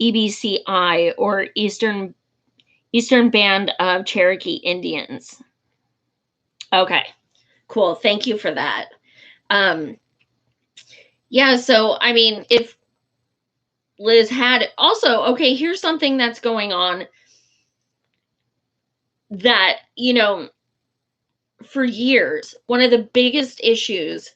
EBCI, or Eastern Band of Cherokee Indians. Okay, cool. Thank you for that. Yeah, so I mean, if Liz had also, okay, here's something that's going on that, for years, one of the biggest issues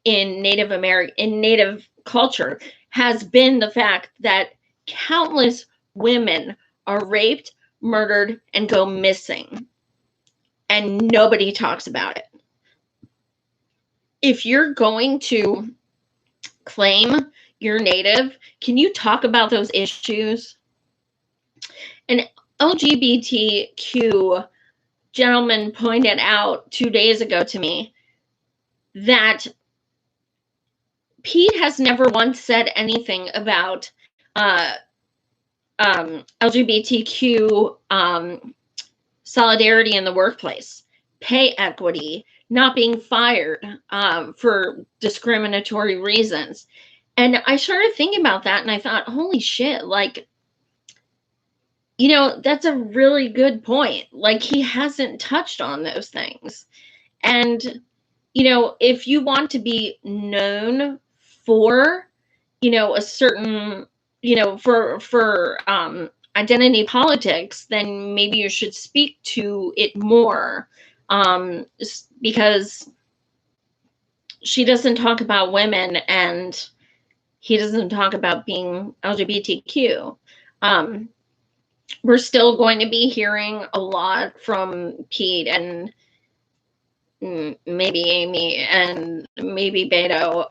in Native culture has been the fact that countless women are raped, murdered, and go missing, and nobody talks about it. If you're going to claim you're Native, can you talk about those issues? An LGBTQ gentleman pointed out 2 days ago to me that Pete has never once said anything about LGBTQ solidarity in the workplace, pay equity, not being fired for discriminatory reasons. And I started thinking about that, and I thought, holy shit, like, that's a really good point. Like, he hasn't touched on those things. And, if you want to be known for, a certain, for identity politics, then maybe you should speak to it more, because she doesn't talk about women, and he doesn't talk about being LGBTQ. We're still going to be hearing a lot from Pete and maybe Amy and maybe Beto,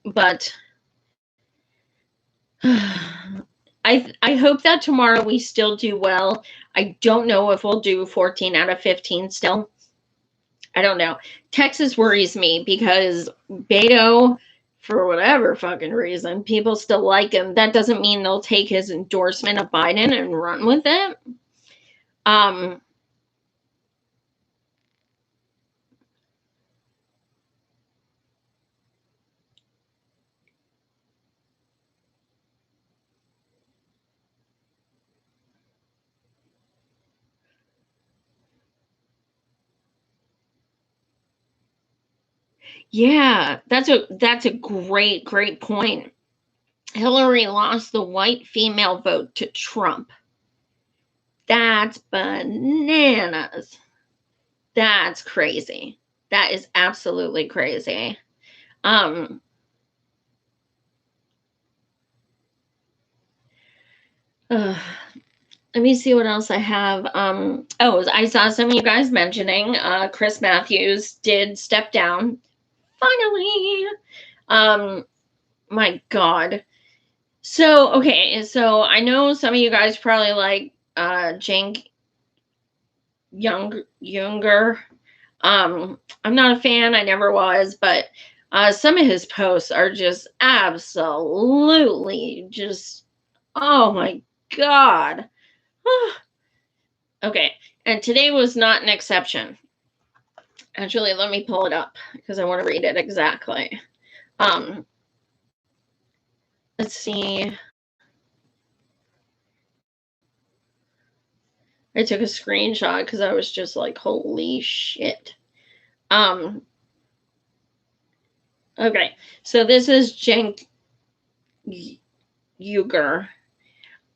but I hope that tomorrow we still do well. I don't know if we'll do 14 out of 15 still. I don't know. Texas worries me because Beto, for whatever fucking reason, people still like him. That doesn't mean they'll take his endorsement of Biden and run with it. Yeah, that's a great point. Hillary lost the white female vote to Trump. That's bananas. That's crazy. That is absolutely crazy. Let me see what else I have. I saw some of you guys mentioning Chris Matthews did step down. Finally. My God. So, okay, so I know some of you guys probably like Cenk Younger. I'm not a fan, I never was, but some of his posts are just absolutely just, oh my God. Okay, and today was not an exception. Actually, let me pull it up because I want to read it exactly. Let's see. I took a screenshot because I was just like, holy shit. Okay, so this is Cenk Uygur.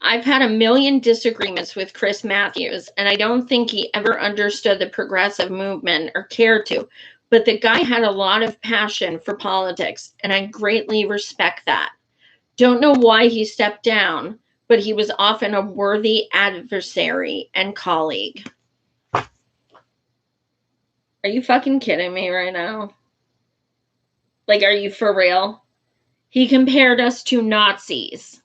I've had a million disagreements with Chris Matthews, and I don't think he ever understood the progressive movement or cared to. But the guy had a lot of passion for politics, and I greatly respect that. Don't know why he stepped down, but he was often a worthy adversary and colleague. Are you fucking kidding me right now? Like, are you for real? He compared us to Nazis.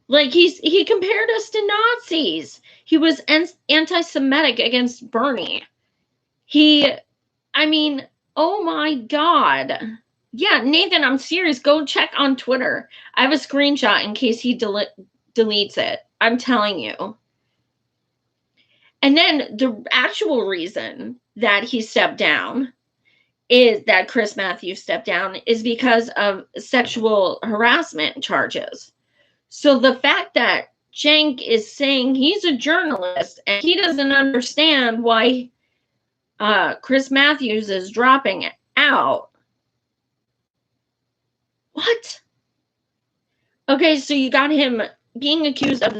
Like, he compared us to Nazis. He was anti-Semitic against Bernie. I mean, oh my God. Yeah, Nathan, I'm serious. Go check on Twitter. I have a screenshot in case he deletes it. I'm telling you. And then the actual reason that he stepped down is that Chris Matthews stepped down is because of sexual harassment charges. So the fact that Cenk is saying he's a journalist and he doesn't understand why Chris Matthews is dropping out. What? Okay, so you got him being accused of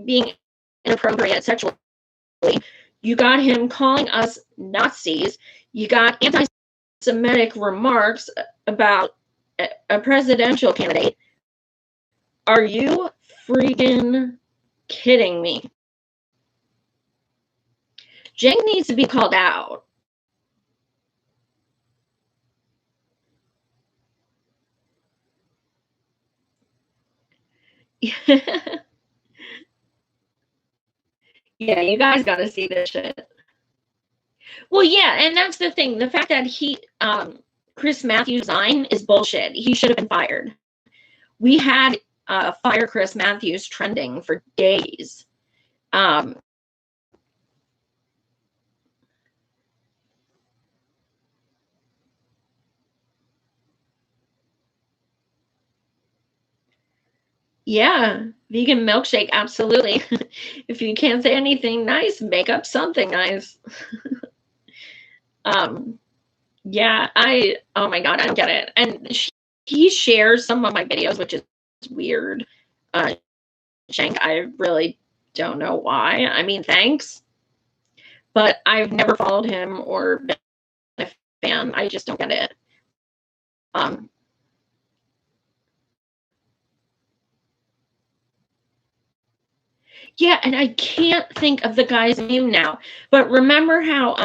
being inappropriate sexually. You got him calling us Nazis. You got anti-Semitic remarks about a presidential candidate. Are you freaking kidding me? Cenk needs to be called out. Yeah, you guys got to see this shit. Well, yeah, and that's the thing. The fact that Chris Matthews resign is bullshit. He should have been fired. We had Fire Chris Matthews trending for days. Yeah, vegan milkshake, absolutely. If you can't say anything nice, make up something nice. Yeah, oh my God, I don't get it. And he shares some of my videos, which is weird. Cenk, I really don't know why. I mean, thanks, but I've never followed him or been a fan. I just don't get it. Yeah, and I can't think of the guy's name now, but remember how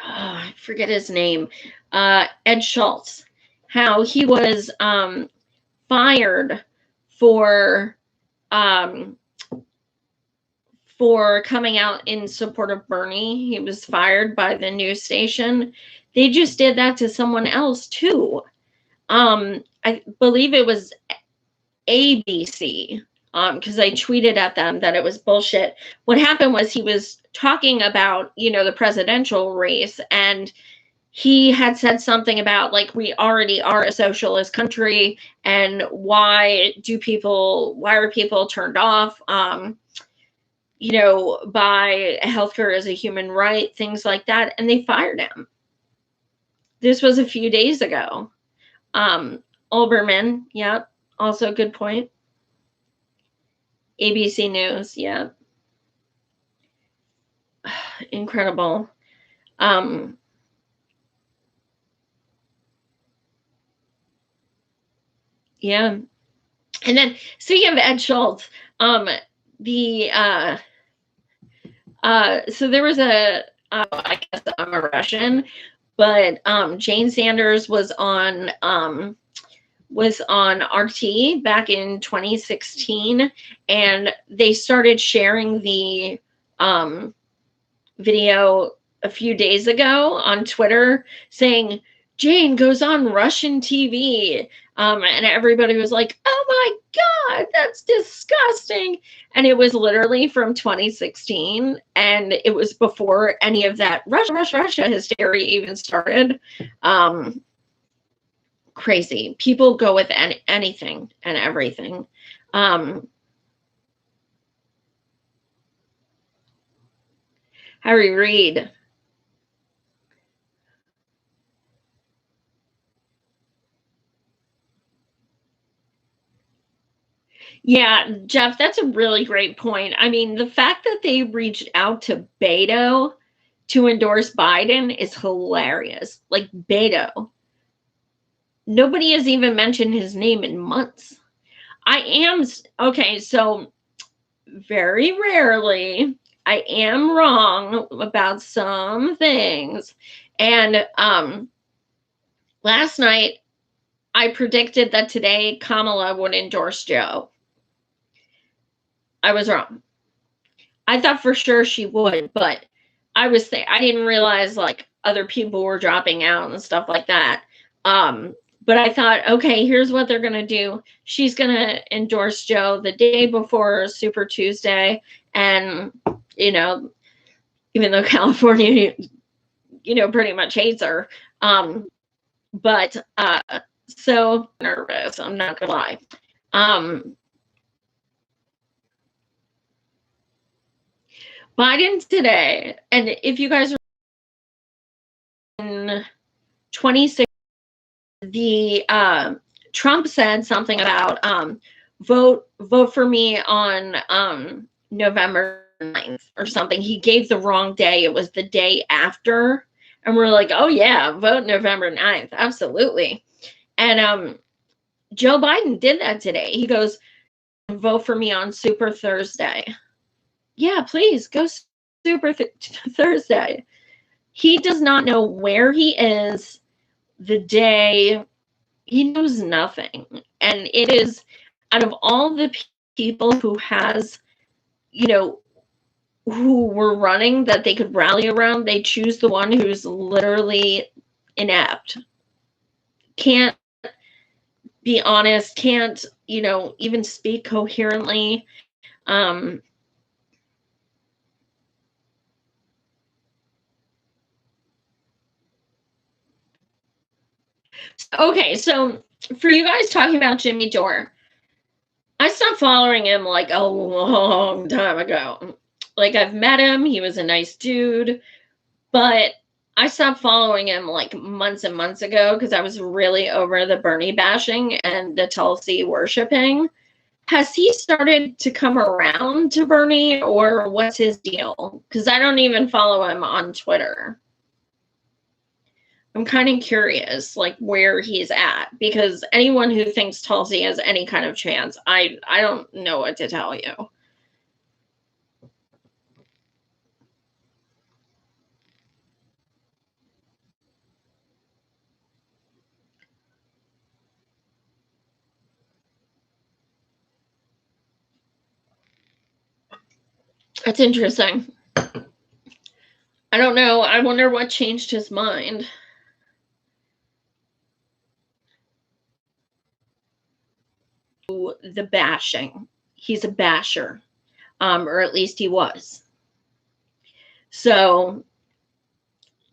I forget his name, Ed Schultz, how he was fired for um, coming out in support of Bernie. He was fired by the news station. They just did that to someone else too. I believe it was ABC, because I tweeted at them that it was bullshit. What happened was he was talking about, the presidential race, and he had said something about, like, we already are a socialist country, and why are people turned off, by healthcare as a human right, things like that, and they fired him. This was a few days ago. Olbermann, yep, also a good point. ABC News, yeah. Incredible. Yeah. And then, speaking of Ed Schultz, so there was I guess I'm a Russian, but Jane Sanders was on RT back in 2016, and they started sharing the video a few days ago on Twitter saying Jane goes on Russian TV. And everybody was like, oh my God, that's disgusting. And it was literally from 2016. And it was before any of that Russia hysteria even started. Crazy. People go with anything and everything. Harry Reid. Yeah, Jeff, that's a really great point. I mean, the fact that they reached out to Beto to endorse Biden is hilarious. Like, Beto. Nobody has even mentioned his name in months. Okay, so very rarely I am wrong about some things. And last night I predicted that today Kamala would endorse Joe. I was wrong. I thought for sure she would, but I didn't realize like other people were dropping out and stuff like that. But I thought, okay, here's what they're gonna do. She's gonna endorse Joe the day before Super Tuesday, and you know, even though California, pretty much hates her, but so nervous. I'm not gonna lie. Biden today, and if you guys are in 26, the Trump said something about vote for me on November 9th or something. He gave the wrong day. It was the day after. And we're like, oh yeah, vote November 9th. Absolutely. And Joe Biden did that today. He goes, vote for me on Super Thursday. Yeah, please go Super Thursday. He does not know where he is the day. He knows nothing. And it is, out of all the people who has, who were running that they could rally around, they choose the one who's literally inept. Can't be honest, can't, even speak coherently. Okay, so for you guys talking about Jimmy Dore, I stopped following him like a long time ago. Like, I've met him, he was a nice dude, but I stopped following him like months and months ago because I was really over the Bernie bashing and the Tulsi worshiping. Has he started to come around to Bernie, or what's his deal? Because I don't even follow him on Twitter. I'm kind of curious, like, where he's at, because anyone who thinks Tulsi has any kind of chance, I don't know what to tell you. That's interesting. I don't know. I wonder what changed his mind. The bashing. He's a basher. Or at least he was. So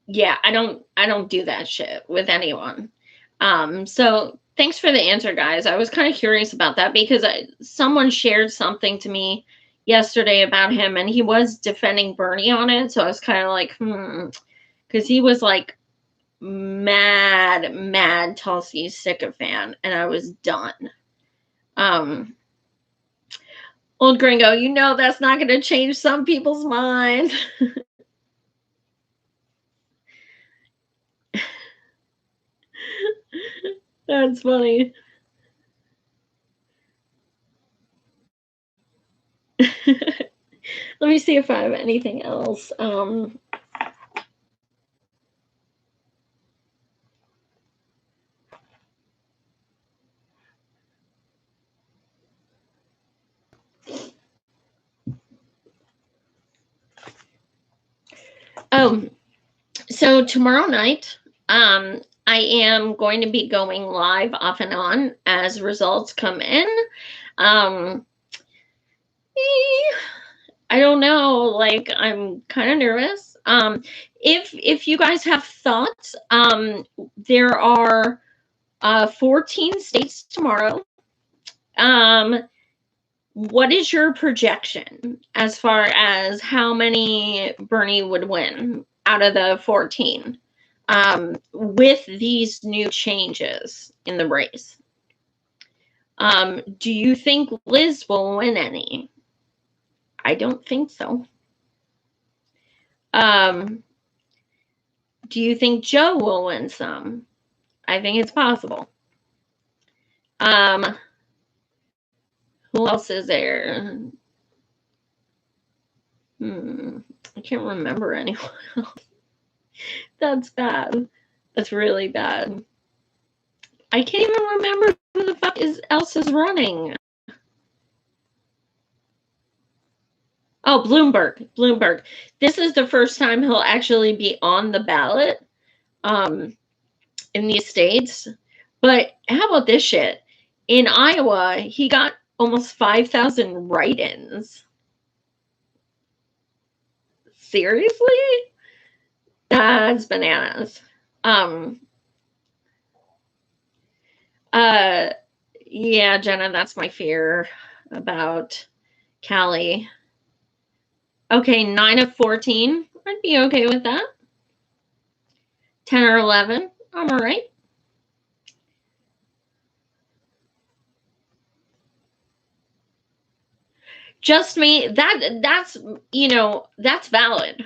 yeah, I don't do that shit with anyone. So thanks for the answer, guys. I was kind of curious about that because someone shared something to me yesterday about him, and he was defending Bernie on it. So I was kind of like, because he was like mad Tulsi sycophant, and I was done. Old Gringo, that's not going to change some people's mind. That's funny. Let me see if I have anything else. So tomorrow night, I am going to be going live off and on as results come in. I don't know, like, I'm kind of nervous. If you guys have thoughts, there are 14 states tomorrow. What is your projection as far as how many Bernie would win out of the 14 with these new changes in the race? Do you think Liz will win any? I don't think so. Do you think Joe will win some? I think it's possible. Who else is there? I can't remember anyone else. That's bad. That's really bad. I can't even remember who the fuck else is running. Oh, Bloomberg. This is the first time he'll actually be on the ballot in these states. But how about this shit? In Iowa, he got almost 5,000 write-ins. Seriously? That's bananas. Yeah, Jenna, that's my fear about Callie. Okay, 9 of 14. I'd be okay with that. 10 or 11. I'm all right. Just me. That's that's valid.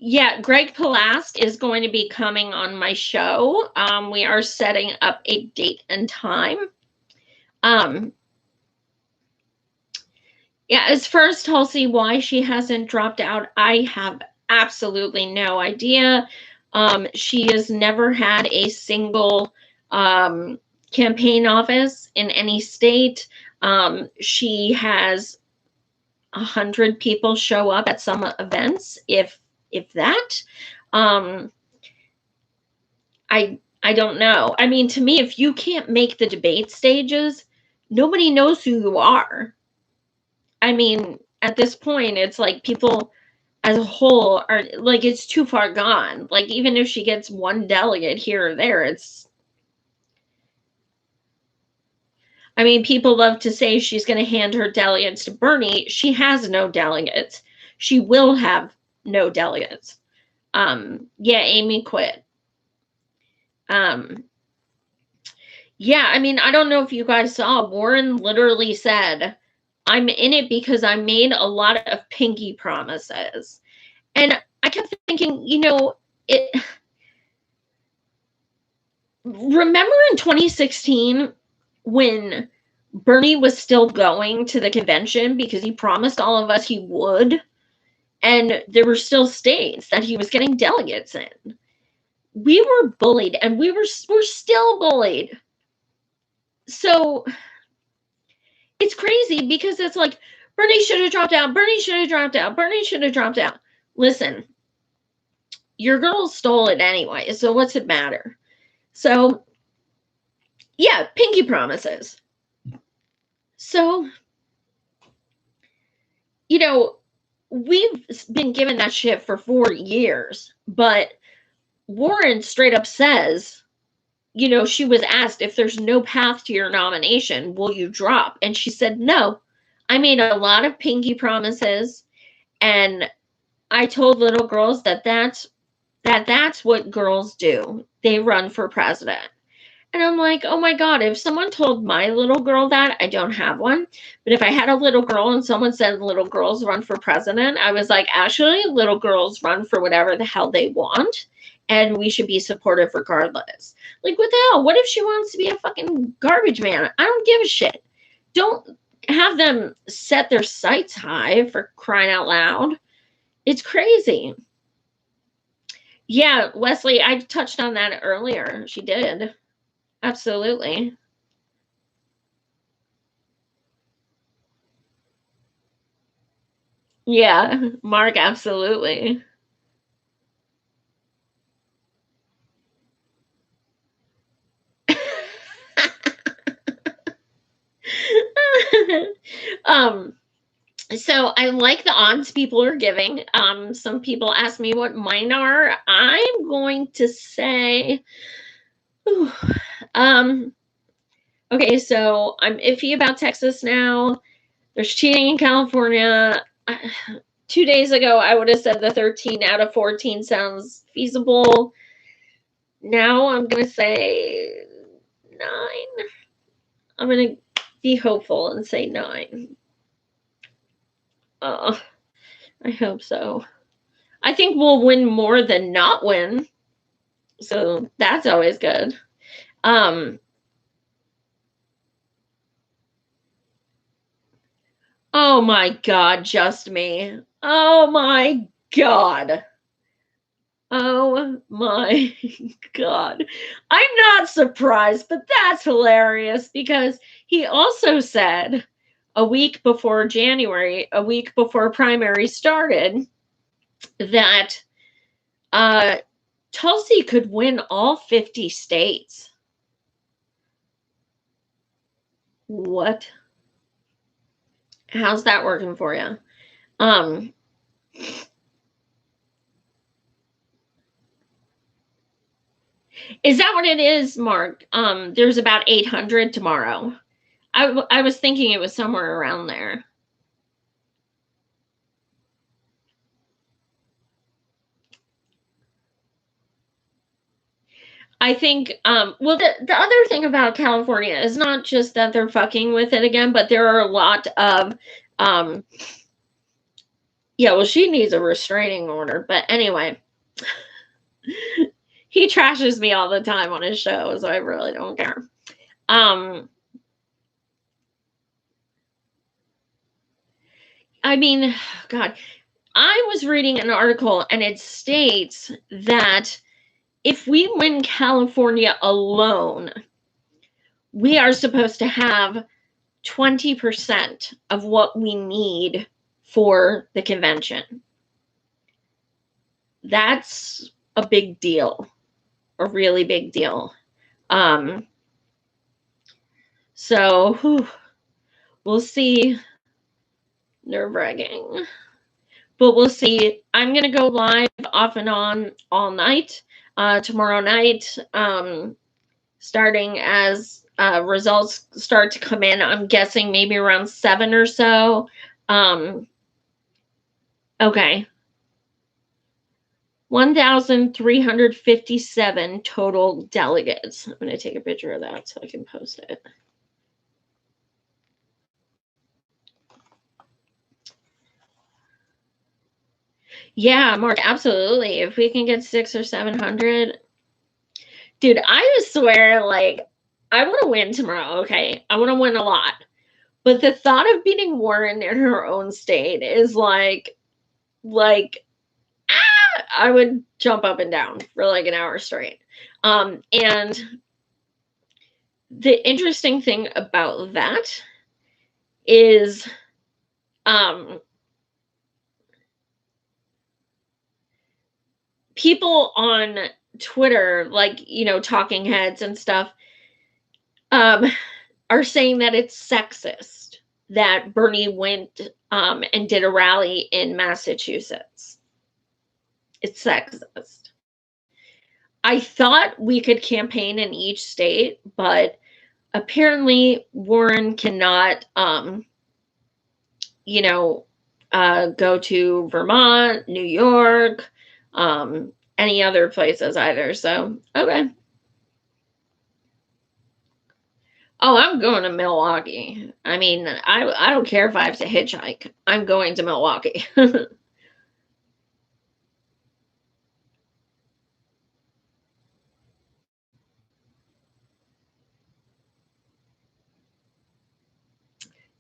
Yeah, Greg Pulask is going to be coming on my show. We are setting up a date and time. Yeah, as far as Tulsi, why she hasn't dropped out, I have absolutely no idea. She has never had a single campaign office in any state. She has 100 people show up at some events, if that. I don't know. I mean, to me, if you can't make the debate stages, nobody knows who you are. I mean, at this point, it's like people as a whole are like, it's too far gone. Like, even if she gets one delegate here or there, I mean, people love to say she's going to hand her delegates to Bernie. She has no delegates. She will have no delegates. Yeah, Amy quit. Yeah, I mean, I don't know if you guys saw, Warren literally said, I'm in it because I made a lot of pinky promises. And I kept thinking, remember in 2016 when Bernie was still going to the convention because he promised all of us he would, and there were still states that he was getting delegates in. We were bullied, and we're still bullied. So it's crazy because it's like, Bernie should have dropped out. Bernie should have dropped out. Bernie should have dropped out. Listen, your girl stole it anyway, so what's it matter? So, yeah, pinky promises. So, we've been given that shit for 4 years, but Warren straight up says, she was asked, if there's no path to your nomination, will you drop? And she said, no. I made a lot of pinky promises, and I told little girls that's what girls do. They run for president. And I'm like, oh my God, if someone told my little girl that, I don't have one, but if I had a little girl and someone said little girls run for president, I was like, actually, little girls run for whatever the hell they want, and we should be supportive regardless. Like, what the hell? What if she wants to be a fucking garbage man? I don't give a shit. Don't have them set their sights high, for crying out loud. It's crazy. Yeah, Wesley, I touched on that earlier. She did. Absolutely. Yeah, Mark, absolutely. So I like the odds people are giving. Some people ask me what mine are. I'm going to say, okay, so I'm iffy about Texas now. There's cheating in California. 2 days ago, I would have said the 13 out of 14 sounds feasible. Now I'm going to say 9? I'm going to be hopeful and say 9. I hope so. I think we'll win more than not win. So that's always good. Oh my God, just me. Oh my God. Oh my God. I'm not surprised, but that's hilarious because he also said a week before January, a week before primary started, that Tulsi could win all 50 states. What? How's that working for you? Is that what it is, Mark? There's about 800 tomorrow. I was thinking it was somewhere around there. I think, well, the other thing about California is not just that they're fucking with it again, but there are a lot of, yeah, well, she needs a restraining order. But anyway, he trashes me all the time on his show, so I really don't care. I mean, God, I was reading an article and it states that if we win California alone, we are supposed to have 20% of what we need for the convention. That's a big deal, a really big deal. So we'll see. Nerve-wracking. But we'll see. I'm going to go live off and on all night. Tomorrow night, starting as results start to come in. I'm guessing maybe around 7 or so. Okay. 1,357 total delegates. I'm going to take a picture of that so I can post it. Yeah, Mark, absolutely. If we can get 600 or 700, dude, I swear, like, I want to win tomorrow. Okay, I want to win a lot, but the thought of beating Warren in her own state is like, I would jump up and down for like an hour straight. And the interesting thing about that is, people on Twitter, like, you know, talking heads and stuff, are saying that it's sexist that Bernie went and did a rally in Massachusetts. It's sexist. I thought we could campaign in each state, but apparently Warren cannot, you know, go to Vermont, New York, any other places either. So, okay. Oh, I'm going to Milwaukee. I mean, I don't care if I have to hitchhike. I'm going to Milwaukee.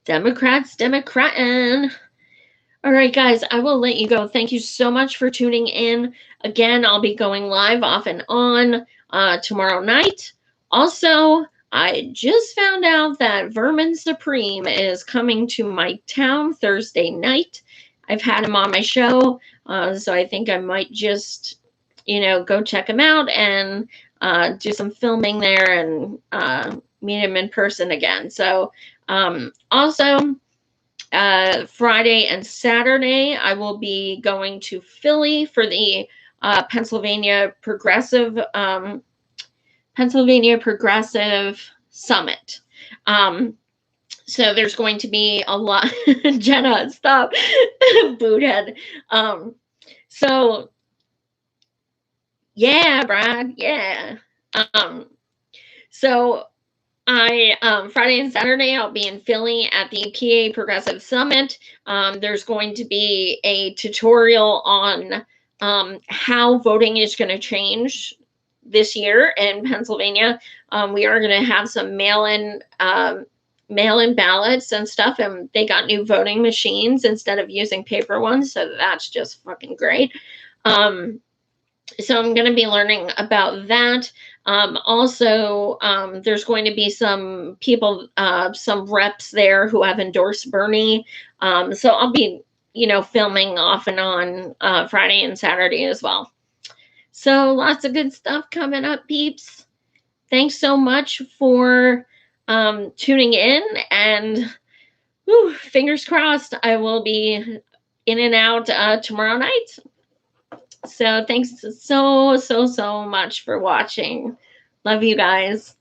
Democrats, Democratin'. All right, guys, I will let you go. Thank you so much for tuning in. Again, I'll be going live off and on tomorrow night. Also, I just found out that Vermin Supreme is coming to my town Thursday night. I've had him on my show, so I think I might just, you know, go check him out and do some filming there and meet him in person again. So, also, Friday and Saturday, I will be going to Philly for the Pennsylvania Progressive Summit. So there's going to be a lot. Jenna, stop, boothead. So yeah, Brad, yeah. So Friday and Saturday, I'll be in Philly at the PA Progressive Summit. There's going to be a tutorial on how voting is going to change this year in Pennsylvania. We are going to have some mail-in ballots and stuff, and they got new voting machines instead of using paper ones, so that's just fucking great. So I'm going to be learning about that. Also, there's going to be some people, some reps there who have endorsed Bernie. So I'll be, filming off and on Friday and Saturday as well. So lots of good stuff coming up, peeps. Thanks so much for tuning in, and fingers crossed I will be in and out tomorrow night. So thanks so much for watching. Love you guys.